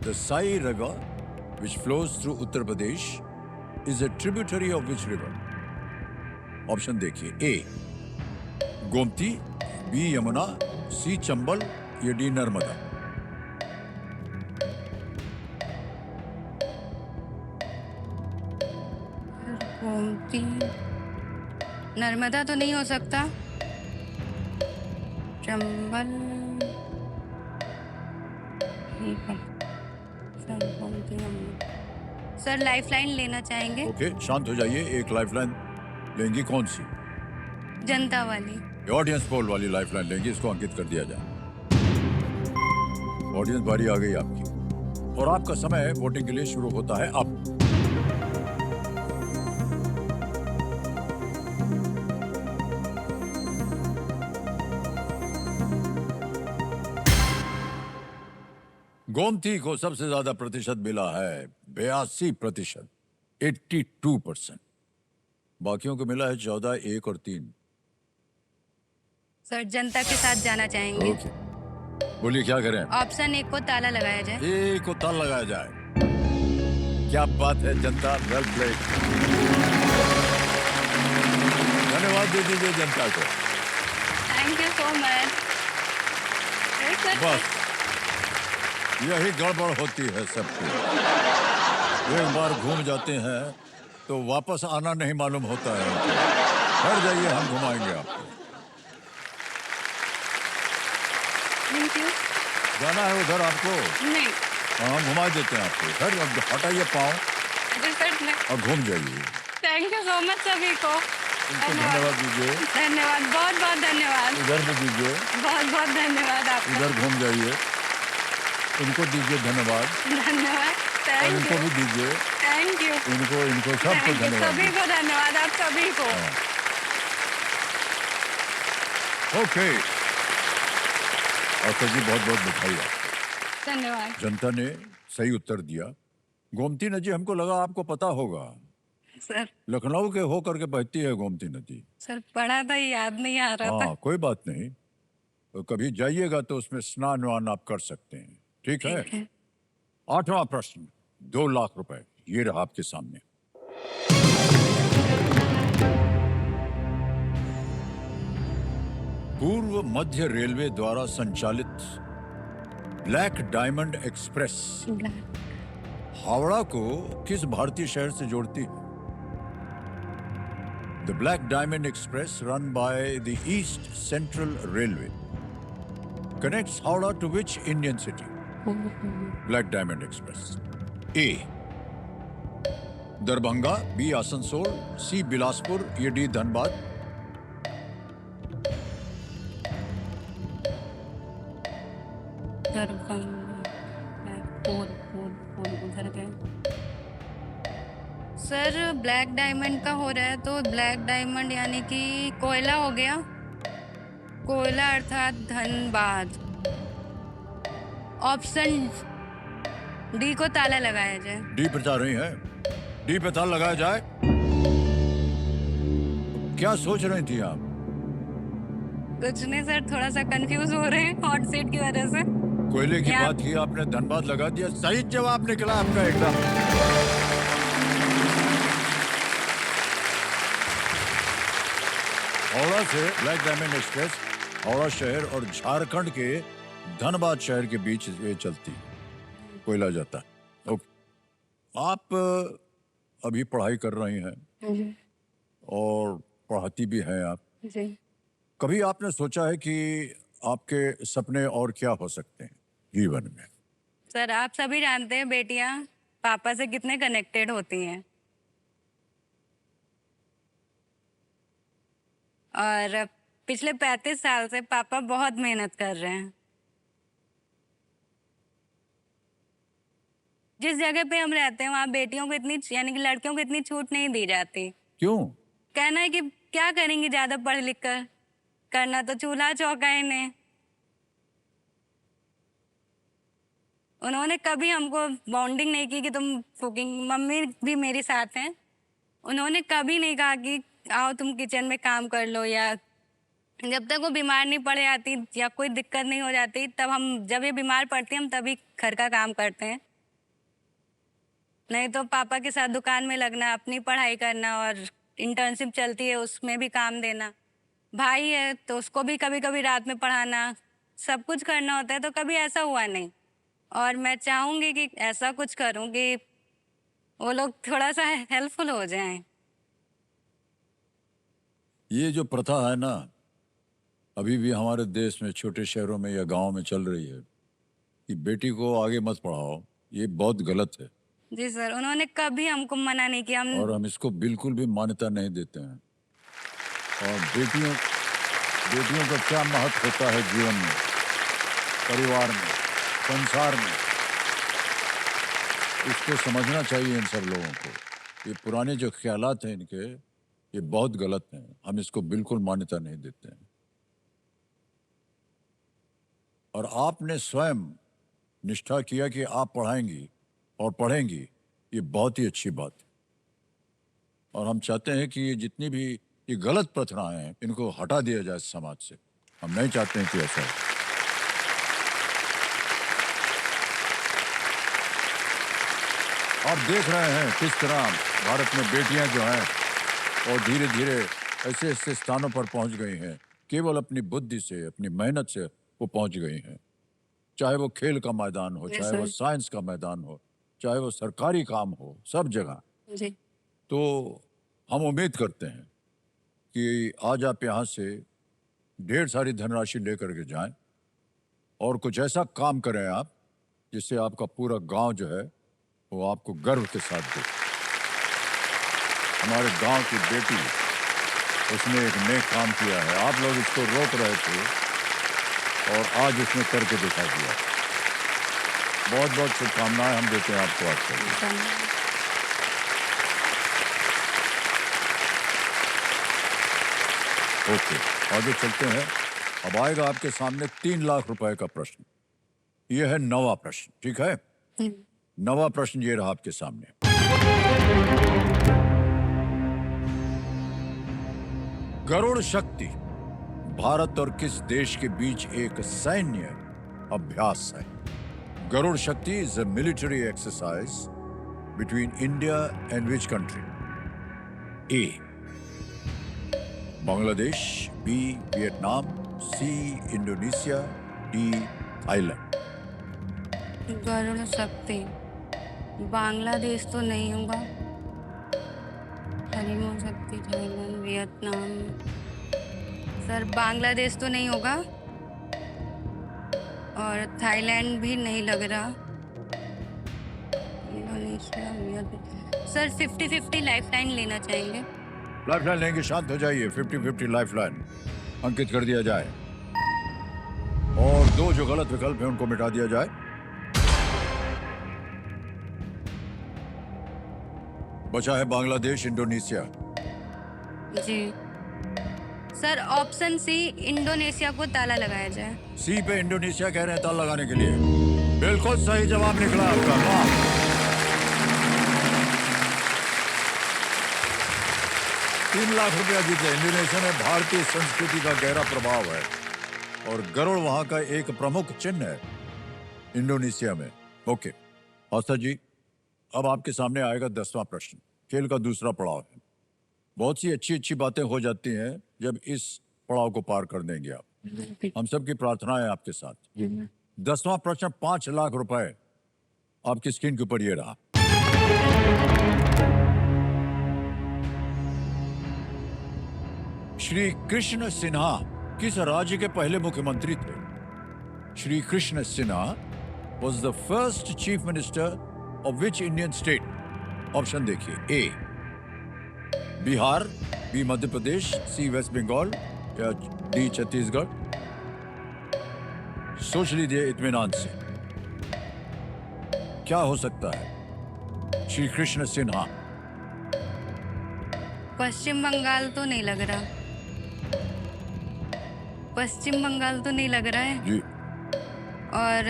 The Sai river which flows through Uttar Pradesh is a tributary of which river? Option देखिए, ए गोमती, बी यमुना, सी चंबल, या डी नर्मदा। गोमती, नर्मदा तो नहीं हो सकता, चंबल, सर लाइफलाइन लेना चाहेंगे, ओके, शांत हो जाइए। एक लाइफलाइन लेंगी, कौन सी? जनता वाली। ऑडियंस पोल वाली लाइफलाइन लेंगी, इसको अंकित कर दिया जाए। ऑडियंस बारी आ गई आपकी और आपका समय वोटिंग के लिए शुरू होता है अब। गोमती को सबसे ज्यादा प्रतिशत मिला है, 82%, 82%। बाकियों को मिला है 14, 1 और 3। सर जनता के साथ जाना चाहेंगे। ओके, बोलिए क्या करें? ऑप्शन 1 को ताला लगाया जाए। ए को ताला लगाया जाए। क्या बात है जनता, वेल प्लेड। धन्यवाद दे दीजिए जनता को। Thank you so much. बस यही गड़बड़ होती है सबकी। एक बार घूम जाते हैं तो वापस आना नहीं मालूम होता है। हट जाइए, हम घुमाएंगे आपको। Thank you. जाना है उधर आपको? नहीं। हाँ, घुमा देते हैं आपको। हट, अब हटाइए पाँव जी सर, नहीं। और घूम जाइए। थैंक यू सो मच सभी को। उनको धन्यवाद दीजिए। धन्यवाद, बहुत बहुत धन्यवाद। इधर भी दीजिए। बहुत बहुत धन्यवाद आपका। इधर घूम जाइए, उनको दीजिए धन्यवाद। धन्यवाद। और थैंक इनको यू। भी दीजिए। Thank you. इनको सबको थैंक यू, धन्यवाद सभी दीजिए। को धन्यवाद, आप सभी को। ओके, आशा जी बहुत बहुत बधाई आपको। धन्यवाद जनता ने सही उत्तर दिया। गोमती नदी हमको लगा आपको पता होगा। सर। लखनऊ के होकर के बहती है गोमती नदी। सर पढ़ा था, याद नहीं आ रहा था। हाँ, कोई बात नहीं, तो कभी जाइएगा तो उसमें स्नान वान आप कर सकते हैं। ठीक है। ठीक है। 8वां प्रश्न, 2 लाख रुपए, ये रहा आपके सामने। पूर्व मध्य रेलवे द्वारा संचालित ब्लैक डायमंड एक्सप्रेस हावड़ा को किस भारतीय शहर से जोड़ती है? The black diamond express run by the east central railway connects Howrah to which Indian city? Black Diamond Express. A. Darbhanga, B Asansol, C Bilaspur, या D Dhanbad. Sir black diamond का हो रहा है तो ब्लैक डायमंड यानी कि कोयला हो गया, कोयला अर्थात धनबाद। ऑप्शन डी को ताला लगाया जाए। डी पे जा रही हैं? डी पे ताला लगाया जाए। क्या सोच रही थी आप? कुछ नहीं सर, थोड़ा सा कंफ्यूज हो रहे हैं हॉट सीट की वजह से। कोयले की क्या? बात की आपने, धनबाद लगा दिया। सही जवाब निकला आपका एकदम। हावड़ा से ब्लैक डायमंड एक्सप्रेस हावड़ा शहर और झारखंड के धनबाद शहर के बीच ये चलती है, कोयला जाता है। ओके, आप अभी पढ़ाई कर रही हैं और पढ़ाती भी हैं आप। जी। कभी आपने सोचा है कि आपके सपने और क्या हो सकते हैं जीवन में? सर आप सभी जानते हैं बेटियां पापा से कितने कनेक्टेड होती हैं, और पिछले 35 साल से पापा बहुत मेहनत कर रहे हैं। जिस जगह पे हम रहते हैं वहाँ बेटियों को इतनी यानी कि लड़कियों को इतनी छूट नहीं दी जाती। क्यों? कहना है कि क्या करेंगी ज्यादा पढ़ लिख कर, करना तो चूल्हा चौका इन्हें। उन्होंने कभी हमको बाउंडिंग नहीं की कि तुम कुकिंग, मम्मी भी मेरे साथ हैं, उन्होंने कभी नहीं कहा कि आओ तुम किचन में काम कर लो, या जब तक वो बीमार नहीं पड़ जाती या कोई दिक्कत नहीं हो जाती तब हम, जब ये बीमार पड़ती हम तभी घर का काम करते हैं। नहीं तो पापा के साथ दुकान में लगना, अपनी पढ़ाई करना, और इंटर्नशिप चलती है उसमें भी काम देना। भाई है तो उसको भी कभी कभी रात में पढ़ाना, सब कुछ करना होता है, तो कभी ऐसा हुआ नहीं। और मैं चाहूँगी कि ऐसा कुछ करूँ कि वो लोग थोड़ा सा हेल्पफुल हो जाएं। ये जो प्रथा है ना, अभी भी हमारे देश में छोटे शहरों में या गांव में चल रही है कि बेटी को आगे मत पढ़ाओ, ये बहुत गलत है। जी सर, उन्होंने कभी हमको मना नहीं किया। और हम इसको बिल्कुल भी मान्यता नहीं देते हैं। और बेटियों का क्या महत्व होता है जीवन में, परिवार में, संसार में, इसको समझना चाहिए इन सब लोगों को। ये पुराने जो ख्यालात हैं इनके, ये बहुत गलत हैं। हम इसको बिल्कुल मान्यता नहीं देते हैं। और आपने स्वयं निष्ठा किया कि आप पढ़ाएंगी और पढ़ेंगी, ये बहुत ही अच्छी बात है। और हम चाहते हैं कि ये जितनी भी ये गलत प्रथाएं हैं, इनको हटा दिया जाए समाज से। हम नहीं चाहते हैं कि ऐसा हो। आप देख रहे हैं किस तरह भारत में बेटियां जो हैं और धीरे धीरे ऐसे ऐसे स्थानों पर पहुंच गई हैं, केवल अपनी बुद्धि से, अपनी मेहनत से वो पहुंच गई हैं। चाहे वो खेल का मैदान हो, चाहे वो साइंस का मैदान हो, चाहे वो सरकारी काम हो, सब जगह। जी तो हम उम्मीद करते हैं कि आज आप यहाँ से ढेर सारी धनराशि लेकर के जाएं और कुछ ऐसा काम करें आप, जिससे आपका पूरा गांव जो है वो आपको गर्व के साथ दे। हमारे गांव की बेटी, उसने एक नेक काम किया है। आप लोग इसको रोक रहे थे और आज उसने करके दिखा दिया। बहुत बहुत शुभकामनाएं हम देते हैं आपको आज के लिए। ओके, आगे चलते हैं। अब आएगा आपके सामने 3 लाख रुपए का प्रश्न। यह है 9वां प्रश्न, ठीक है? 9वां प्रश्न ये रहा आपके सामने। गरुड़ शक्ति भारत और किस देश के बीच एक सैन्य अभ्यास है? Garuda Shakti is a military exercise between India and which country? A Bangladesh, B Vietnam, C Indonesia, D Thailand. Garuda Shakti Bangladesh तो नहीं होगा, हरिमो शक्ति थाईलैंड, वियतनाम। सर बांग्लादेश तो नहीं होगा और थाईलैंड भी नहीं लग रहा, इंडोनेशिया, वियतनाम। सर 50-50 लाइफलाइन लेना चाहेंगे। लाइफलाइन लेंगे, शांत हो जाइए। 50-50 लाइफलाइन अंकित कर दिया जाए और 2 जो गलत विकल्प हैं उनको मिटा दिया जाए। बचा है बांग्लादेश, इंडोनेशिया। जी सर, ऑप्शन सी इंडोनेशिया को ताला लगाया जाए। सी पे इंडोनेशिया कह रहे हैं ताला लगाने के लिए। बिल्कुल सही जवाब निकला आपका। वाह, 3 लाख रुपया जीते। इंडोनेशिया में भारतीय संस्कृति का गहरा प्रभाव है और गरुड़ वहां का एक प्रमुख चिन्ह है इंडोनेशिया में। ओके औसत जी, अब आपके सामने आएगा 10वां प्रश्न। खेल का दूसरा पड़ाव है। बहुत सी अच्छी अच्छी बातें हो जाती हैं जब इस पड़ाव को पार कर देंगे आप। हम सबकी प्रार्थना है आपके साथ। 10वां प्रश्न 5 लाख रुपए आपकी स्क्रीन के ऊपर ये रहा। श्री कृष्ण सिन्हा किस राज्य के पहले मुख्यमंत्री थे? Shri Krishna Sinha was the first chief minister of which Indian state? Option देखिए। ए बिहार, बी मध्य प्रदेश, सी वेस्ट बंगाल या डी छत्तीसगढ़। सोच लीजिए इत्मीनान से, क्या हो सकता है? श्री कृष्ण सिन्हा। पश्चिम बंगाल तो नहीं लग रहा, पश्चिम बंगाल तो नहीं लग रहा है। जी। और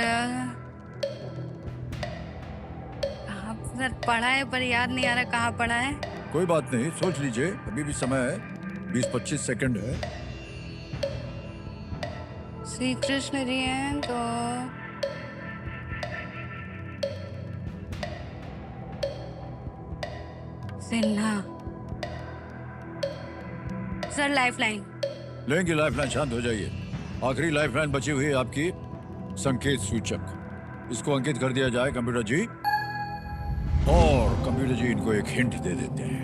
सर पढ़ा है पर याद नहीं आ रहा कहाँ पढ़ा है। कोई बात नहीं, सोच लीजिए, अभी भी समय है, 20-25 सेकंड है। श्री कृष्ण जी हैं तो सिन्हा। Sir lifeline. लेंगे लाइफलाइन, शांत हो जाइए। आखिरी लाइफलाइन बची हुई है आपकी, संकेत सूचक। इसको अंकित कर दिया जाए कंप्यूटर जी, और कंप्यूटर जी इनको एक हिंट दे देते हैं।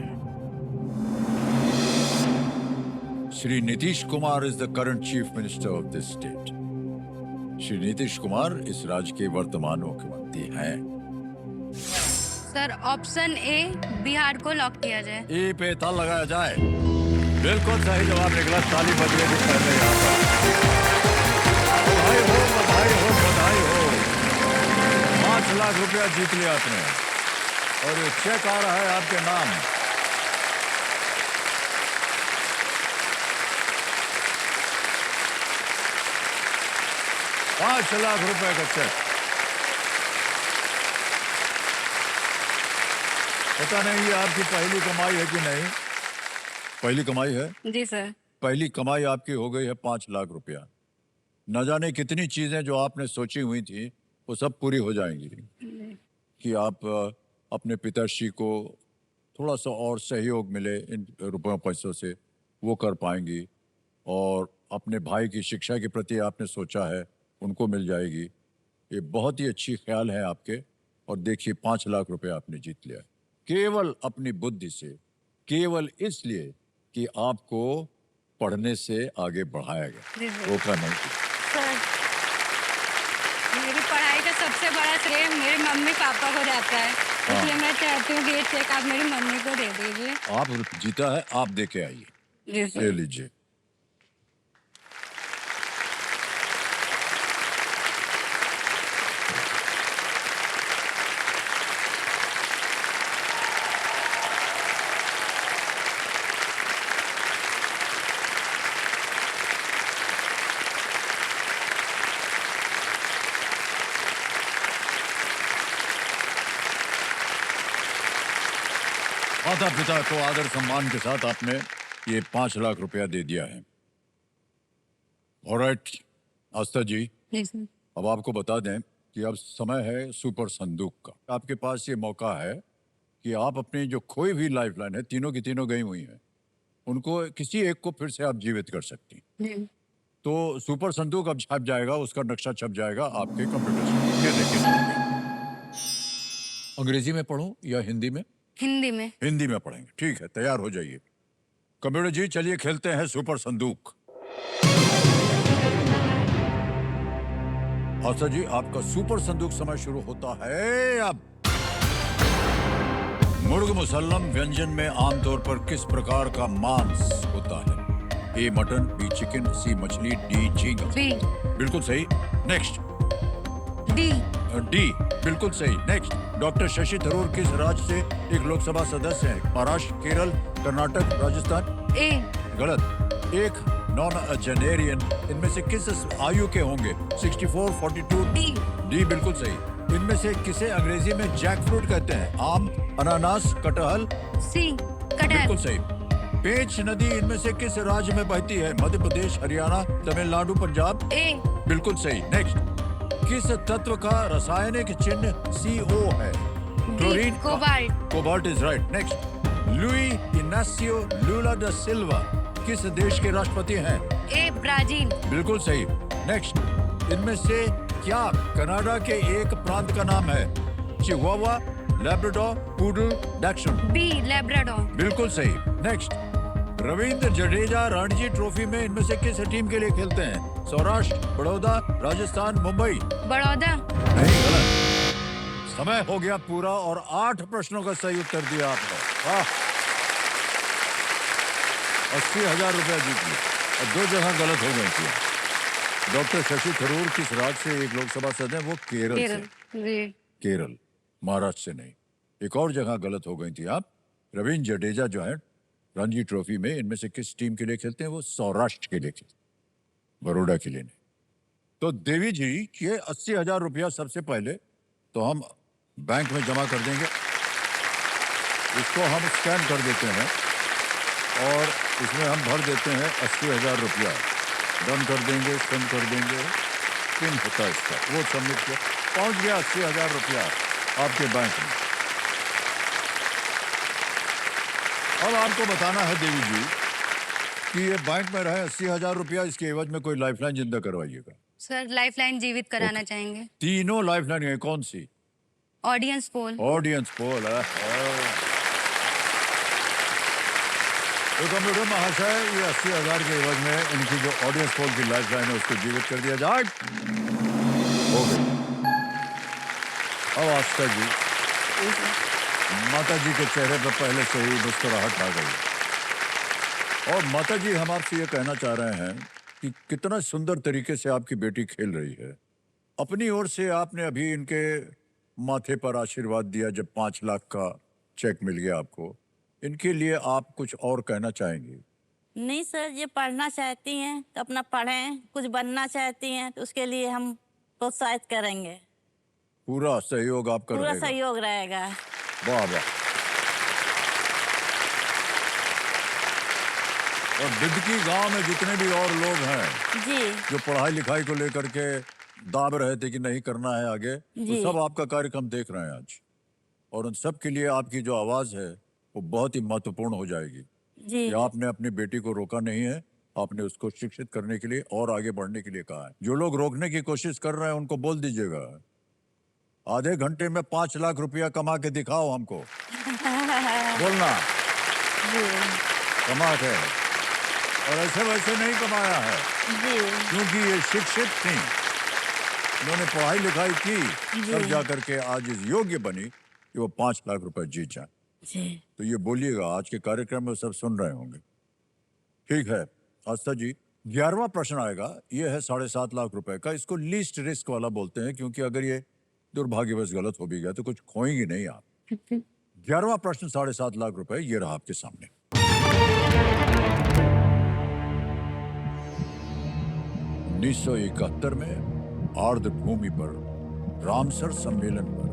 Shri Nitish Kumar is the current chief minister of this state. Shri Nitish Kumar इस राज्य के वर्तमान मुख्यमंत्री हैं। सर ऑप्शन ए बिहार को लॉक किया जाए। ए पे ताल लगाया जाए। बिल्कुल सही जवाब निकला, ताली बजने से पहले यहाँ पर। बधाई हो, बधाई हो, बधाई हो। 5 लाख रुपया जीत लिया आपने, और ये चेक आ रहा है आपके नाम। ₹5 लाख का चेक। पता नहीं ये आपकी पहली कमाई है कि नहीं। पहली कमाई है? जी सर। पहली कमाई आपकी हो गई है 5 लाख रुपया। न जाने कितनी चीजें जो आपने सोची हुई थी वो सब पूरी हो जाएंगी कि आप अपने पिताश्री को थोड़ा सा और सहयोग मिले इन रुपयों पैसों से, वो कर पाएंगी। और अपने भाई की शिक्षा के प्रति आपने सोचा है, उनको मिल जाएगी। ये बहुत ही अच्छी ख्याल है आपके। और देखिए 5 लाख रुपए आपने जीत लिया, केवल अपनी बुद्धि से, केवल इसलिए कि आपको पढ़ने से आगे बढ़ाया गया, रोका नहीं किया। सर मेरी पढ़ाई का सबसे बड़ा श्रेय मेरे मम्मी पापा को जाता है, इसलिए मैं चाहती हूँ कि ये चेक आप मेरी मम्मी को दे दीजिए। आप जीता है, आप दे के आइए, जी सर। ले लीजिए। माता पिता को आदर सम्मान के साथ आपने ये 5 लाख रुपया दे दिया है। ऑलराइट आस्था जी, जी सर। अब आपको बता दें कि अब समय है सुपर संदूक का। आपके पास ये मौका है कि आप अपनी जो खोई हुई लाइफलाइन है, तीनों की तीनों गई हुई हैं, उनको किसी एक को फिर से आप जीवित कर सकती हैं। तो सुपर संदूक अब छप जाएगा, उसका नक्शा छप जाएगा आपके कंप्यूटर से। ये देखिए, अंग्रेजी में पढ़ूं या हिंदी में? हिंदी में। हिंदी में पढ़ेंगे, ठीक है, तैयार हो जाइए। कंप्यूटर जी चलिए खेलते हैं सुपर संदूक। आशा जी आपका सुपर संदूक समय शुरू होता है अब। मुर्ग मुसल्लम व्यंजन में आमतौर पर किस प्रकार का मांस होता है? ए मटन, बी चिकन, सी मछली, डी झींगा। बी। बिल्कुल सही। नेक्स्ट। डी। डी बिल्कुल सही। नेक्स्ट। डॉक्टर शशि थरूर किस राज्य से एक लोकसभा सदस्य हैं? महाराष्ट्र, केरल, कर्नाटक, राजस्थान। ए। गलत। एक नॉन जेनेरियन इनमें से किस आयु के होंगे? 64, 42। डी। डी बिल्कुल सही। इनमें से किसे अंग्रेजी में जैक फ्रूट कहते हैं? आम, अनानास, कटहल। सी। कटहल। बिल्कुल सही। पेंच नदी इनमें से किस राज्य में बहती है? मध्य प्रदेश, हरियाणा, तमिलनाडु, पंजाब। ए। बिल्कुल सही। नेक्स्ट। किस तत्व का रासायनिक चिन्ह CO है? Chlorine. Cobalt. Cobalt is right. Next. Louis Inácio Lula दा सिल्वा किस देश के राष्ट्रपति हैं? ए। ब्राजील। बिल्कुल सही। नेक्स्ट। इनमें से क्या कनाडा के एक प्रांत का नाम है? Chihuahua, Labrador, poodle, dachshund. B. Labrador. बिल्कुल सही। नेक्स्ट। रविंद्र जडेजा रणजी ट्रॉफी में इनमें से किस टीम के लिए खेलते हैं? सौराष्ट्र, बड़ौदा, राजस्थान, मुंबई। बड़ौदा। नहीं, गलत। समय हो गया पूरा और 8 प्रश्नों का सही उत्तर दिया आपने। वाह, 80,000 रुपया जीत लिए। और 2 जगह गलत हो गई थी। डॉक्टर शशि थरूर किस राज्य से एक लोकसभा सदस्य हैं? वो केरल से। जी। केरल, महाराष्ट्र से नहीं। एक और जगह गलत हो गई थी आप। रविंद्र जडेजा जो है रणजी ट्रॉफी में इनमें से किस टीम के लिए खेलते हैं? वो सौराष्ट्र के लिए खेलते हैं, बड़ौदा के लिए नहीं। तो देवी जी ये 80,000 रुपया सबसे पहले तो हम बैंक में जमा कर देंगे। इसको हम स्कैन कर देते हैं और इसमें हम भर देते हैं 80,000 रुपया। डन कर देंगे, सेंड कर देंगे, पिन होता है इसका, वो सबमिट किया, पहुंच गया 80,000 रुपया आपके बैंक में। अब आपको बताना है देवी जी कि ये बैंक में रहे 80,000 रुपया, इसके एवज में कोई लाइफलाइन जिंदा करवाइएगा। सर लाइफलाइन जीवित कराना चाहेंगे। तीनों लाइफलाइन है, कौन सी? Audience poll. ऑडियंस पोल है। तो कंप्यूटर महाशय, ये 80,000 के एवज में इनकी जो ऑडियंस पोल की लाइफलाइन है उसको जीवित कर दिया जाए। हो गई। अब आस्था जी, माता जी के चेहरे पर पहले से ही मुस्कुराहट आ गई। और माता जी, हम आपसे ये कहना चाह रहे हैं कि कितना सुंदर तरीके से आपकी बेटी खेल रही है। अपनी ओर से आपने अभी इनके माथे पर आशीर्वाद दिया जब 5 लाख का चेक मिल गया आपको। इनके लिए आप कुछ और कहना चाहेंगे? नहीं सर, ये पढ़ना चाहती हैं तो अपना पढ़ें, कुछ बनना चाहती हैं तो उसके लिए हम प्रोत्साहित करेंगे। पूरा सहयोग आपका पूरा रहेगा। सहयोग रहेगा। वाह वाह। और बिदकी गांव में जितने भी और लोग हैं जी जो पढ़ाई लिखाई को लेकर के दाब रहे थे कि नहीं करना है आगे, तो जी। सब आपका कार्यक्रम देख रहे हैं आज, और उन सब के लिए आपकी जो आवाज है वो बहुत ही महत्वपूर्ण हो जाएगी। जी कि आपने अपनी बेटी को रोका नहीं है, आपने उसको शिक्षित करने के लिए और आगे बढ़ने के लिए कहा है। जो लोग रोकने की कोशिश कर रहे हैं उनको बोल दीजिएगा, आधे घंटे में 5 लाख रुपया कमा के दिखाओ हमको। बोलना जी कमा के, और ऐसे वैसे नहीं कमाया है, जी क्योंकि ये शिक्षित थी, उन्होंने पढ़ाई लिखाई की, तब जाकर के आज इस योग्य बनी कि वो 5 लाख रुपए जीत जाए। जी। तो ये बोलिएगा, आज के कार्यक्रम में सब सुन रहे होंगे। ठीक है आस्था जी, 11वां प्रश्न आएगा। ये है 7.5 लाख रुपए का। इसको लीस्ट रिस्क वाला बोलते हैं, क्योंकि अगर ये दुर्भाग्यवश गलत हो भी गया तो कुछ खोएंगे नहीं आप। 11वां प्रश्न 7.5 लाख रुपए, ये रहा आपके सामने। उन्नीस 1971 में आर्द्र भूमि पर रामसर सम्मेलन पर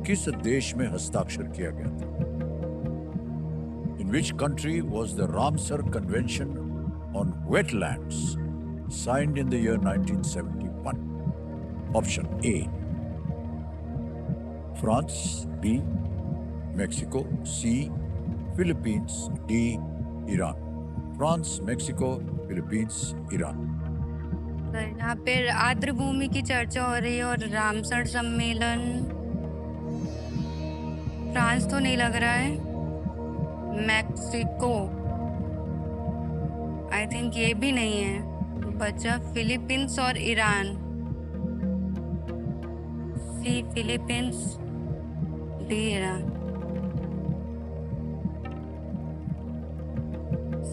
किस देश में हस्ताक्षर किया गया था? In which country was the Ramsar Convention on Wetlands signed in the year 1971? Option A, France, B, Mexico, C, Philippines, D, Iran. France, Mexico, Philippines, Iran. Sir यहाँ पे आर्द्र भूमि की चर्चा हो रही है और रामसर सम्मेलन, फ्रांस तो नहीं लग रहा है, मैक्सिको आई थिंक ये भी नहीं है, बचा फिलीपींस और Iran. C Philippines, D Iran.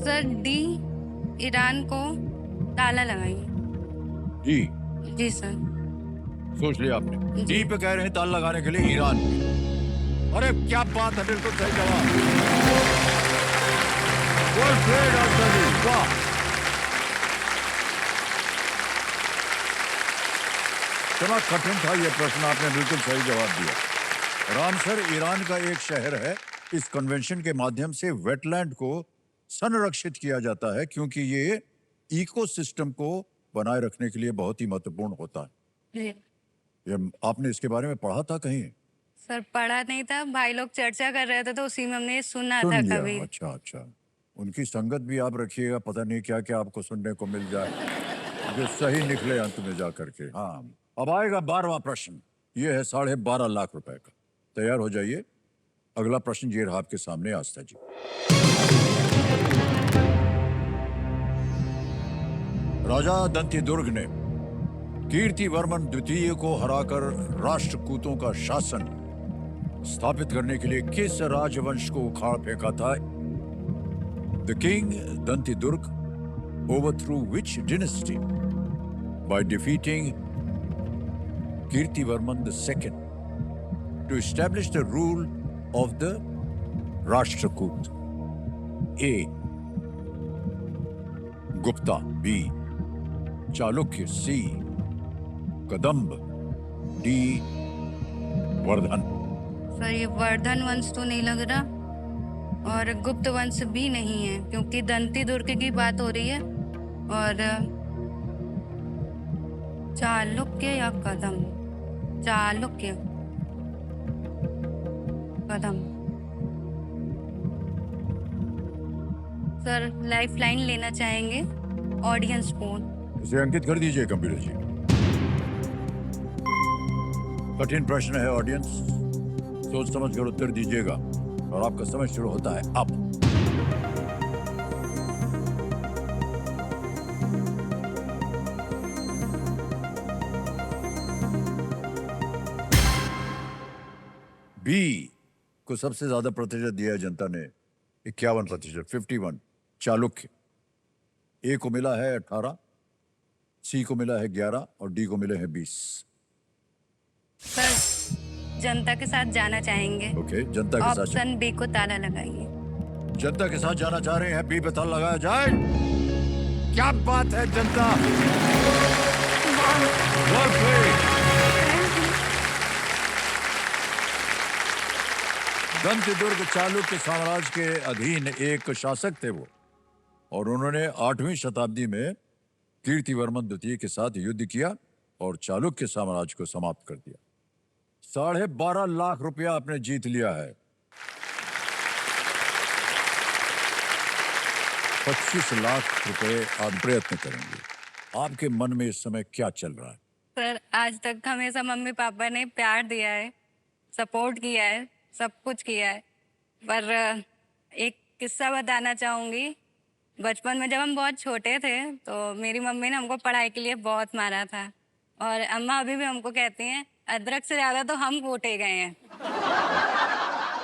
Sir D Iran को ताला लगाइए। जी जी सर। सोच लिया आपने? डी पे कह रहे हैं ताला लगाने के लिए ईरान। अरे क्या बात है, बिल्कुल सही जवाब। Well played, आस्था जी, वाह। कितना कठिन था ये प्रश्न, आपने बिल्कुल सही जवाब दिया। रामसर ईरान का एक शहर है। इस कन्वेंशन के माध्यम से वेटलैंड को संरक्षित किया जाता है, क्योंकि ये इकोसिस्टम को बनाए रखने के लिए बहुत ही महत्वपूर्ण होता है। जी ये आपने इसके बारे में पढ़ा था कहीं? सर पढ़ा नहीं था, भाई लोग चर्चा कर रहे थे तो उसी में हमने ये सुना सुन था लिया। कभी। अच्छा अच्छा, उनकी संगत भी आप रखिएगा, पता नहीं क्या क्या आपको सुनने को मिल जाए जो सही निकले अंत में जा करके। हाँ, अब आएगा 12वां प्रश्न। ये है 12.5 लाख रुपए का। तैयार हो जाइए। अगला प्रश्न ये रहा आपके सामने आस्था जी। राजा दंतिदुर्ग ने कीर्तिवर्मन द्वितीय को हराकर राष्ट्रकूटों का शासन स्थापित करने के लिए किस राजवंश को उखाड़ फेंका था? The king Dantidurga overthrew which dynasty by defeating Kirtivarman II to establish the rule of the Rashtrakoot? A, Gupta. B, Chalukya. C, Kadamba. D, Vardhan. Sir ये वर्धन वंश तो नहीं लग रहा, और गुप्त वंश भी नहीं है, क्योंकि दंती दुर्ग की बात हो रही है। और चालुक्य या कदम, चालुक्य, कदम। सर लाइफ लाइन लेना चाहेंगे, ऑडियंस फोन। इसे अंकित कर दीजिए कंप्यूटर जी। कठिन प्रश्न है ऑडियंस, सोच समझ कर उत्तर दीजिएगा और आपका समय शुरू होता है अब। बी को सबसे ज्यादा प्रतिशत दिया है जनता ने, 51%, 51, चालुक्य। ए को मिला है 18, सी को मिला है 11 और डी को मिले हैं 20। सर जनता के साथ जाना चाहेंगे, ओके, जनता के साथ ऑप्शन बी को ताला लगाइए। जनता के साथ जाना चाह रहे हैं, बी पे ताला लगाया जाए। क्या बात है जनता, वेल प्लेड। दंत दुर्ग चालुक्य साम्राज्य के अधीन एक शासक थे वो, और उन्होंने 8वीं शताब्दी में कीर्तिवर्मन द्वितीय के साथ युद्ध किया और चालुक्य साम्राज्य को समाप्त कर दिया। 12.5 लाख रुपया आपने जीत लिया है। 25 लाख रुपए आप प्रयत्न करेंगे। आपके मन में इस समय क्या चल रहा है? सर आज तक हमेशा मम्मी पापा ने प्यार दिया है, सपोर्ट किया है, सब कुछ किया है। पर एक किस्सा बताना चाहूँगी। बचपन में जब हम बहुत छोटे थे तो मेरी मम्मी ने हमको पढ़ाई के लिए बहुत मारा था, और अम्मा अभी भी हमको कहती हैं अदरक से ज़्यादा तो हम कूटे गए हैं।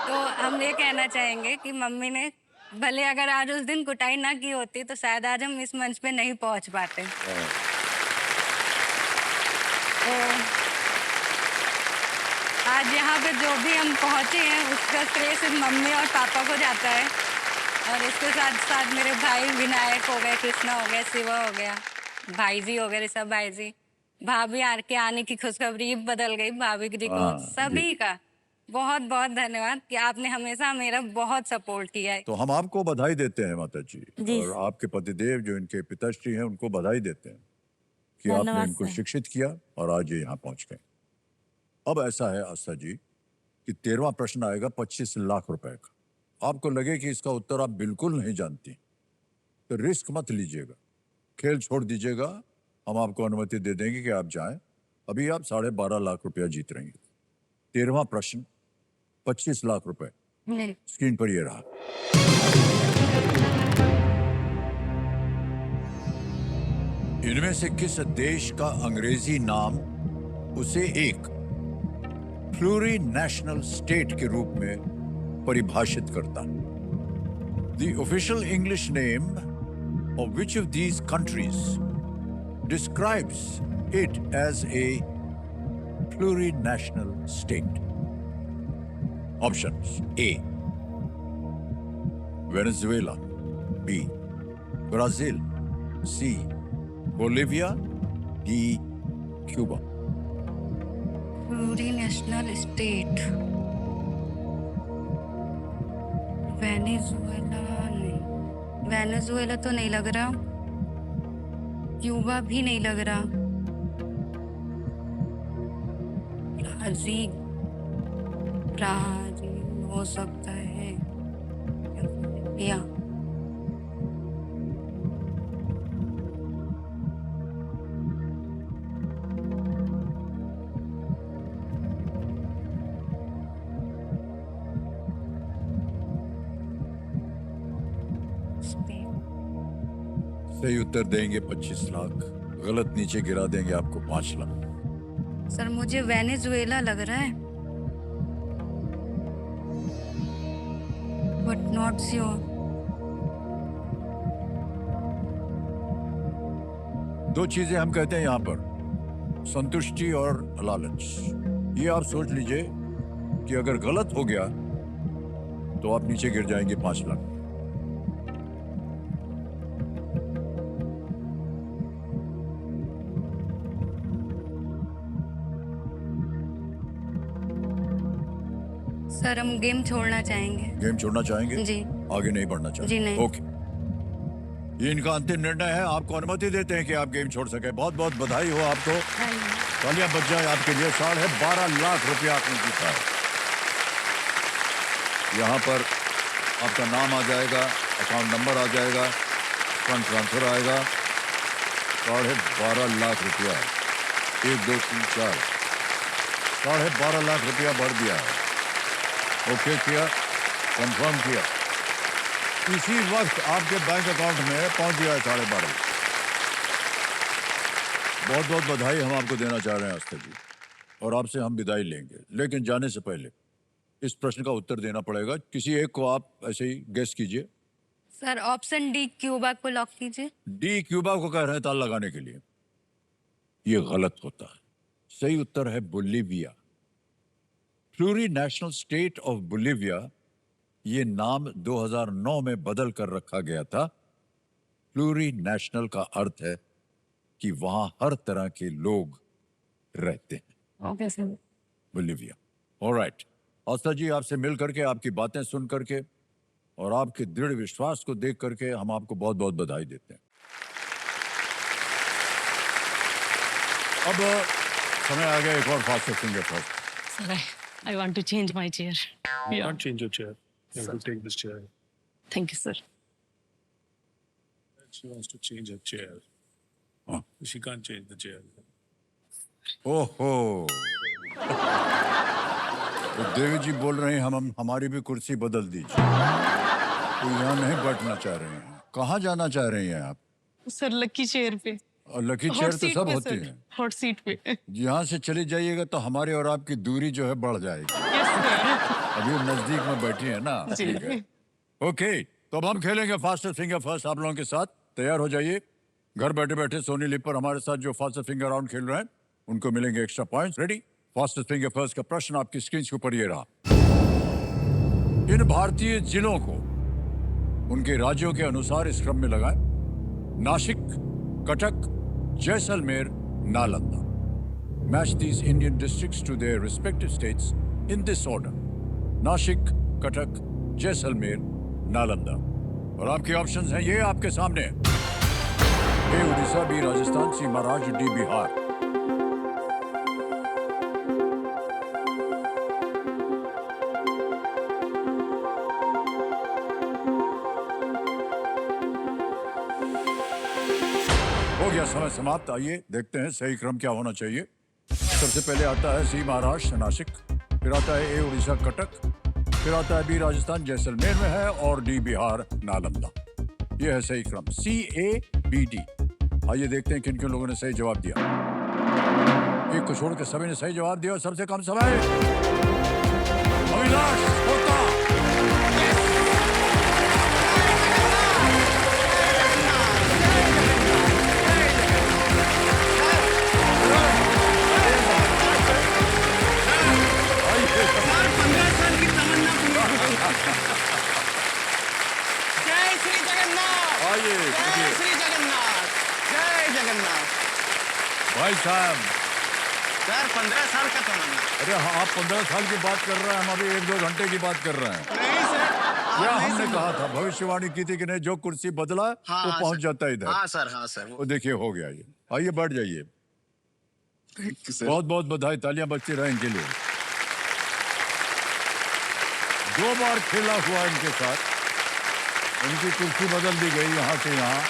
तो हम ये कहना चाहेंगे कि मम्मी ने भले अगर आज उस दिन कुटाई ना की होती तो शायद आज हम इस मंच पे नहीं पहुंच पाते। तो आज यहाँ पे जो भी हम पहुँचे हैं उसका श्रेय सिर्फ मम्मी और पापा को जाता है, और इसके साथ साथ मेरे भाई विनायक हो गए, कृष्णा हो गए, शिवा हो गया, भाई जी हो गए, ऋषभ भाई जी, भाभी के आने की खुशखबरी बदल गई भाभी जी को, सभी का बहुत बहुत धन्यवाद कि आपने हमेशा मेरा बहुत सपोर्ट किया है। तो हम आपको बधाई देते हैं माता जी, जी। और आपके पतिदेव जो इनके पिताश्री हैं उनको बधाई देते हैं कि आपने धन्यवाद इनको सर। शिक्षित किया और आज ये यहाँ पहुंच गए। अब ऐसा है आस्था जी कि 13वां प्रश्न आएगा 25 लाख रुपए का। आपको लगे कि इसका उत्तर आप बिल्कुल नहीं जानती तो रिस्क मत लीजिएगा, खेल छोड़ दीजिएगा। हम आपको अनुमति दे देंगे कि आप जाएं। अभी आप 12.5 लाख रुपया जीत रही हैं। 13वां प्रश्न 25 लाख रुपए नहीं। स्क्रीन पर ये रहा। इनमें से किस देश का अंग्रेजी नाम उसे एक प्लूरी नेशनल स्टेट के रूप में परिभाषित करता है? The official English name of which of these countries describes it as a plurinational state? Options: A. Venezuela, B. Brazil, C. Bolivia, D. Cuba. Plurinational state, Venezuela नहीं, वेनेजुएला तो नहीं लग रहा, क्यूबा भी नहीं लग रहा, ब्राजील, ब्राजील हो सकता है, या सही उत्तर देंगे 25 लाख, गलत नीचे गिरा देंगे आपको 5 लाख। सर मुझे वेनेजुएला लग रहा है, बट नॉट श्योर। दो चीजें हम कहते हैं यहां पर, संतुष्टि और लालच। ये आप सोच लीजिए कि अगर गलत हो गया तो आप नीचे गिर जाएंगे 5 लाख। सर हम गेम छोड़ना चाहेंगे। गेम छोड़ना चाहेंगे? जी। आगे नहीं बढ़ना चाहेंगे? जी, नहीं। ओके, ये इनका अंतिम निर्णय है। आपको अनुमति देते हैं कि आप गेम छोड़ सके। बहुत बहुत बधाई हो आपको। तालियां बज जाए आपके लिए। 12.5 लाख रुपया आपने जीता है। यहाँ पर आपका नाम आ जाएगा, अकाउंट नंबर आ जाएगा, फंड ट्रांसफर आएगा। 12.5 लाख रुपया, 1 2 3 4, 12.5 लाख रुपया भर दिया है। ओके किया, कंफर्म किया। इसी वक्त आपके बैंक अकाउंट में पहुंच गया है 12.5। बहुत बहुत बधाई हम आपको देना चाह रहे हैं आस्था जी, और आपसे हम विदाई लेंगे। लेकिन जाने से पहले इस प्रश्न का उत्तर देना पड़ेगा। किसी एक को आप ऐसे ही गेस कीजिए। सर ऑप्शन डी क्यूबा को लॉक कीजिए। डी क्यूबा को कह रहे हैं ताला लगाने के लिए। ये गलत होता है। सही उत्तर है Bolivia. Plurinational state of Bolivia, ये नाम 2009 में बदल कर रखा गया था। प्लूरी नेशनल का अर्थ है कि वहां हर तरह के लोग रहते हैं। Okay sir. बोलिविया। ऑलराइट, आस्था जी आपसे मिल करके, आपकी बातें सुन करके और आपके दृढ़ विश्वास को देख करके हम आपको बहुत बहुत बधाई देते हैं। अब समय आ गया एक और fast finger first. Sir, I want to change my chair. You can't change your chair. You have to take this chair. Thank you, sir. She wants to change her chair. Huh. She can't change the chair. ओहो, तो देवी जी बोल रहे हैं हम हमारी भी कुर्सी बदल दीजिए। तो यहाँ नहीं बैठना चाह रहे हैं। कहाँ जाना चाह रही हैं आप? Sir, lucky chair पे। और लकी चेयर तो सब होती है। Hot seat पे। यहाँ से चली जाइएगा तो हमारे और आपकी दूरी जो है बढ़ जाएगी। Yes, sir. अभी नजदीक में बैठी है ना। जी। ठीक है। ओके, तो अब हम खेलेंगे फास्टर फिंगर फर्स्ट आप लोगों के साथ। तैयार हो जाइए। घर बैठे बैठे सोनी लिप पर हमारे साथ जो फास्टर फिंगर राउंड खेल रहे हैं उनको मिलेंगे extra points. Ready? Faster finger first का प्रश्न आपकी स्क्रीन के ऊपर ये रहा। इन भारतीय जिलों को उनके राज्यों के अनुसार इस क्रम में लगाएं। Nashik, Cuttack, Jaisalmer, Nalanda. Match these Indian districts to their respective states in this order. Nashik, Cuttack, Jaisalmer, Nalanda. और आपके ऑप्शंस हैं ये आपके सामने। ए उड़ीसा, बी राजस्थान, सी महाराष्ट्र, डी बिहार। हो गया समय समाप्त। आइए देखते हैं सही क्रम क्या होना चाहिए। सबसे पहले आता है सी महाराष्ट्र नासिक, फिर आता है ए उड़ीसा कटक, फिर आता है बी राजस्थान जैसलमेर में है और डी बिहार नालंदा। यह है सही क्रम CABD। आइए देखते हैं किन किन लोगों ने सही जवाब दिया। एक को छोड़ के सभी ने सही जवाब दिया। सबसे कम समय अविनाश होता। जय श्री जगन्नाथ। आइए जय श्री जगन्नाथ। जय जगन्नाथ। भाई साहब। सर 15 साल का तमन्ना। अरे हाँ, आप 15 साल की बात कर रहे हैं, हम अभी 1-2 घंटे की बात कर रहे हैं। नहीं सर, आप या नहीं हमने सुन- कहा था, भविष्यवाणी की थी कि नहीं जो कुर्सी बदला हाँ, वो हाँ, पहुंच सर। जाता है इधर। हाँ सर, हाँ सर। वो देखिए हो गया ये। आइए बैठ जाइए। सर। बहुत बहुत बधाई, तालियां बजती रहें इनके लिए। 2 बार खेला हुआ इनके साथ। इनकी कुर्सी बदल दी गई यहाँ से यहाँ।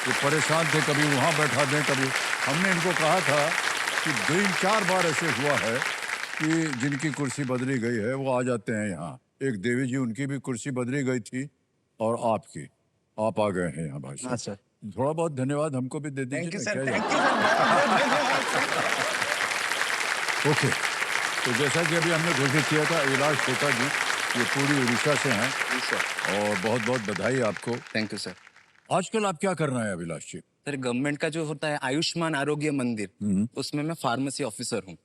ये परेशान थे, कभी वहाँ बैठा दें, कभी। हमने इनको कहा था कि 3-4 बार ऐसे हुआ है कि जिनकी कुर्सी बदली गई है वो आ जाते हैं यहाँ। एक देवी जी, उनकी भी कुर्सी बदली गई थी और आपकी, आप आ गए हैं यहाँ भाई साहब। हाँ सर। थोड़ा बहुत धन्यवाद हमको भी दे थैंक दीजिए यू ना, सर, क्या थैंक यू सर। बहुत बहुत धन्यवाद सर। ओके, तो जैसा कि अभी हमने घोषित किया था, अविनाश होता जी ये पूरी उड़ीसा से हैं जी सर। और बहुत बहुत बधाई आपको। Thank you sir. आजकल आप क्या कर रहे हैं अभिलाष जी? सर गवर्नमेंट का जो होता है आयुष्मान आरोग्य मंदिर, उसमें मैं फार्मेसी ऑफिसर हूँ।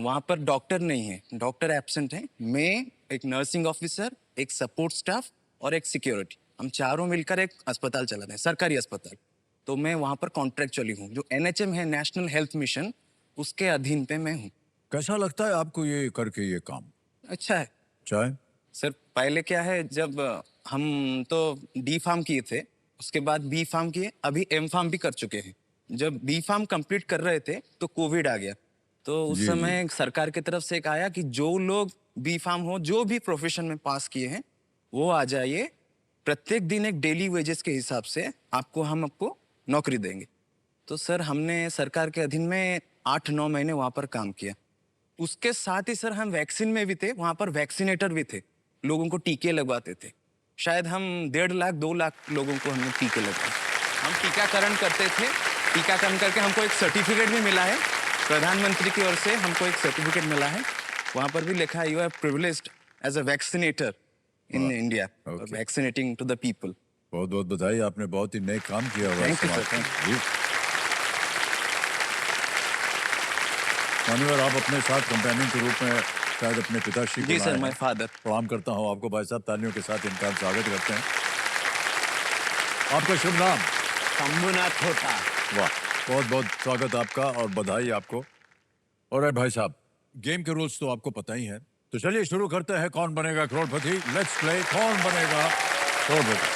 वहाँ पर डॉक्टर नहीं है, डॉक्टर एब्सेंट है। मैं एक नर्सिंग ऑफिसर, एक सपोर्ट स्टाफ और एक सिक्योरिटी, हम चारों मिलकर एक अस्पताल चलाते हैं, सरकारी अस्पताल। तो मैं वहाँ पर कॉन्ट्रैक्चुअली हूँ। जो NHM है, नेशनल हेल्थ मिशन, उसके अधीन पे मैं हूँ। कैसा लगता है आपको ये करके ये काम? अच्छा है चाहे सर। पहले क्या है, जब हम तो डी फार्म किए थे, उसके बाद बी फार्म किए, अभी एम फार्म भी कर चुके हैं। जब बी फार्म कंप्लीट कर रहे थे तो कोविड आ गया, तो उस जी, समय सरकार की तरफ से एक आया कि जो लोग बी फार्म हो, जो भी प्रोफेशन में पास किए हैं, वो आ जाइए। प्रत्येक दिन एक डेली वेजेस के हिसाब से आपको नौकरी देंगे। तो सर हमने सरकार के अधीन में 8-9 महीने वहाँ पर काम किया। उसके साथ ही सर हम वैक्सीन में भी थे, वहाँ पर वैक्सीनेटर भी थे, लोगों को टीके लगवाते थे। शायद हम 1.5 लाख 2 लाख लोगों को हमने टीके लगवाए। हम टीकाकरण करते थे। टीकाकरण करके हमको एक सर्टिफिकेट भी मिला है, प्रधानमंत्री की ओर से हमको एक सर्टिफिकेट मिला है। वहाँ पर भी लिखा है, you are privileged as a vaccinator in India, Okay. Vaccinating to the people. बहुत बहुत बधाई, आपने बहुत ही नए काम किया हुआ है Thank you, समाज sir. में। जी। मान्यवर, आप अपने साथ कंपेनियन के रूप में शायद अपने पिताश्री को जी सर, लाए हैं। My father. प्रणाम करता हूँ आपको भाई साहब, तालियों के साथ इनका हम स्वागत करते हैं। आपका शुभ नाम? शंभुनाथ होता। वाह, बहुत बहुत स्वागत आपका और बधाई आपको। और भाई साहब, गेम के रूल्स तो आपको पता ही है, तो चलिए शुरू करते हैं कौन बनेगा करोड़पति। लेट्स प्ले कौन बनेगा करोड़पति।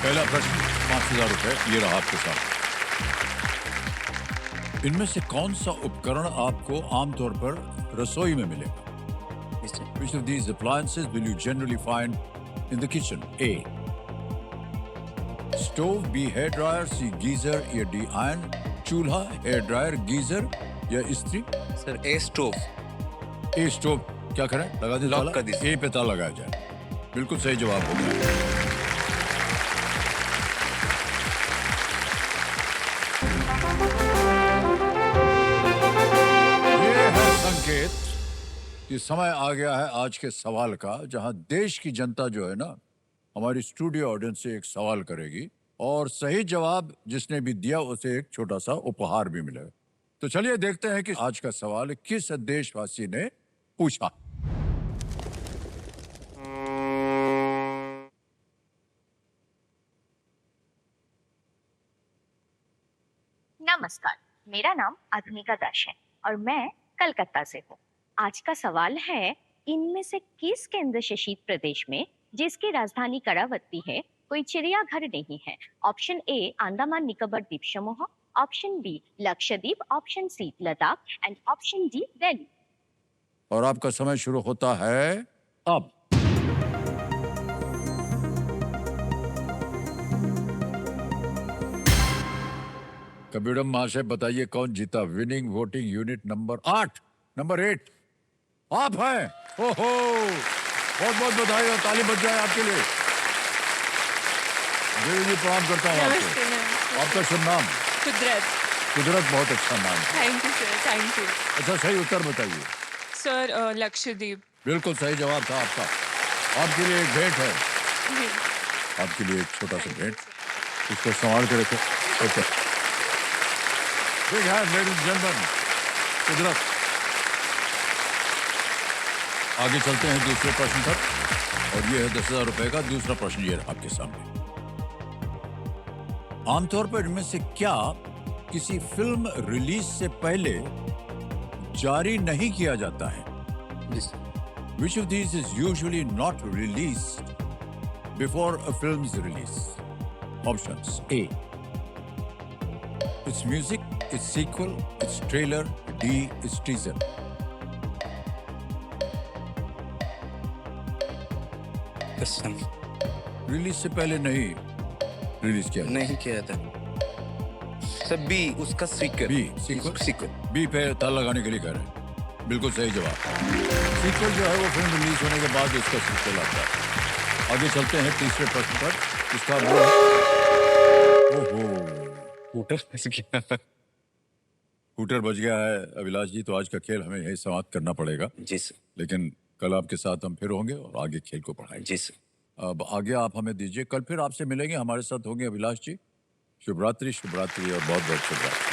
पहला प्रश्न 5,000 रुपए, ये रहा आपके साथ। इनमें से कौन सा उपकरण आपको आमतौर पर रसोई में मिलेगा? Which of these appliances will you generally find in the kitchen? A. Stove, B. Hair dryer, C. Geyser, या D. Iron. चूल्हा, हेयर ड्रायर, गीजर या इस्त्री? सर ए स्टोव। ए स्टोव। क्या करें, लगा दे लॉक ताला? कर दीजिए। ए पे ताला लगाया जाए। बिल्कुल सही जवाब हो गया। ये है संकेत कि समय आ गया है आज के सवाल का, जहां देश की जनता जो है ना, हमारी स्टूडियो ऑडियंस से एक सवाल करेगी और सही जवाब जिसने भी दिया उसे एक छोटा सा उपहार भी मिलेगा। तो चलिए देखते हैं कि आज का सवाल किस देशवासी ने पूछा। नमस्कार, मेरा नाम आधुनिका दास है और मैं कलकत्ता से हूँ। आज का सवाल है, इनमें से किस केंद्र शासित प्रदेश में, जिसकी राजधानी करावती है, कोई चिड़ियाघर नहीं है? ऑप्शन ए अंडमान निकोबार द्वीप समूह, option B Lakshadweep, option C Ladakh and option D Delhi. और आपका समय शुरू होता है अब। कबीरम महाशय बताइए कौन जीता? Winning voting unit number 8, number 8 आप हैं। ओहो, बहुत बहुत बधाई और ताली बज जाए आपके लिए। देवी जी प्रणाम करता हूँ नमस्ते, आपको। नमस्ते। आपका शुभ नाम? कुदरत। कुदरत, बहुत अच्छा नाम है। Thank you sir, thank you. अच्छा, सही उत्तर बताइए। सर लक्षद्वीप। बिल्कुल सही जवाब था आपका। आपके लिए एक भेंट है, जी। आपके लिए एक छोटा सा भेंट, इसको संभाल के रखो। ओके, ठीक है लेडीज जेंटलमैन, कुदरत। आगे चलते हैं दूसरे प्रश्न पर, और ये है 10,000 रुपए का दूसरा प्रश्न। ये रहा आपके सामने। आमतौर पर इनमें से क्या किसी फिल्म रिलीज से पहले जारी नहीं किया जाता है? Which of these is usually not released before a film's release? Options: A. It's music, it's sequel, it's trailer, D. It's teaser. कसम रिलीज से पहले नहीं रिलीज किया जाता। नहीं किया था सर। बी उसका sequel. B sequel. Sequel. B पे ताला लगाने के लिए कह रहे हैं। बिल्कुल सही जवाब। सीक्वल जो है वो फिल्म रिलीज होने के बाद उसका सीक्वल आता है। आगे चलते हैं तीसरे प्रश्न पर। इसका वो ओहो, मोटर फंस गया। स्कूटर बच गया है अभिलाष जी, तो आज का खेल हमें यही समाप्त करना पड़ेगा। जी सर। लेकिन कल आपके साथ हम फिर होंगे और आगे खेल को बढ़ाएंगे। जी सर। अब आगे आप हमें दीजिए, कल फिर आपसे मिलेंगे, हमारे साथ होंगे अभिलाष जी। शुभ रात्रि, शुभ रात्रि और बहुत बहुत शुभ रात्रि।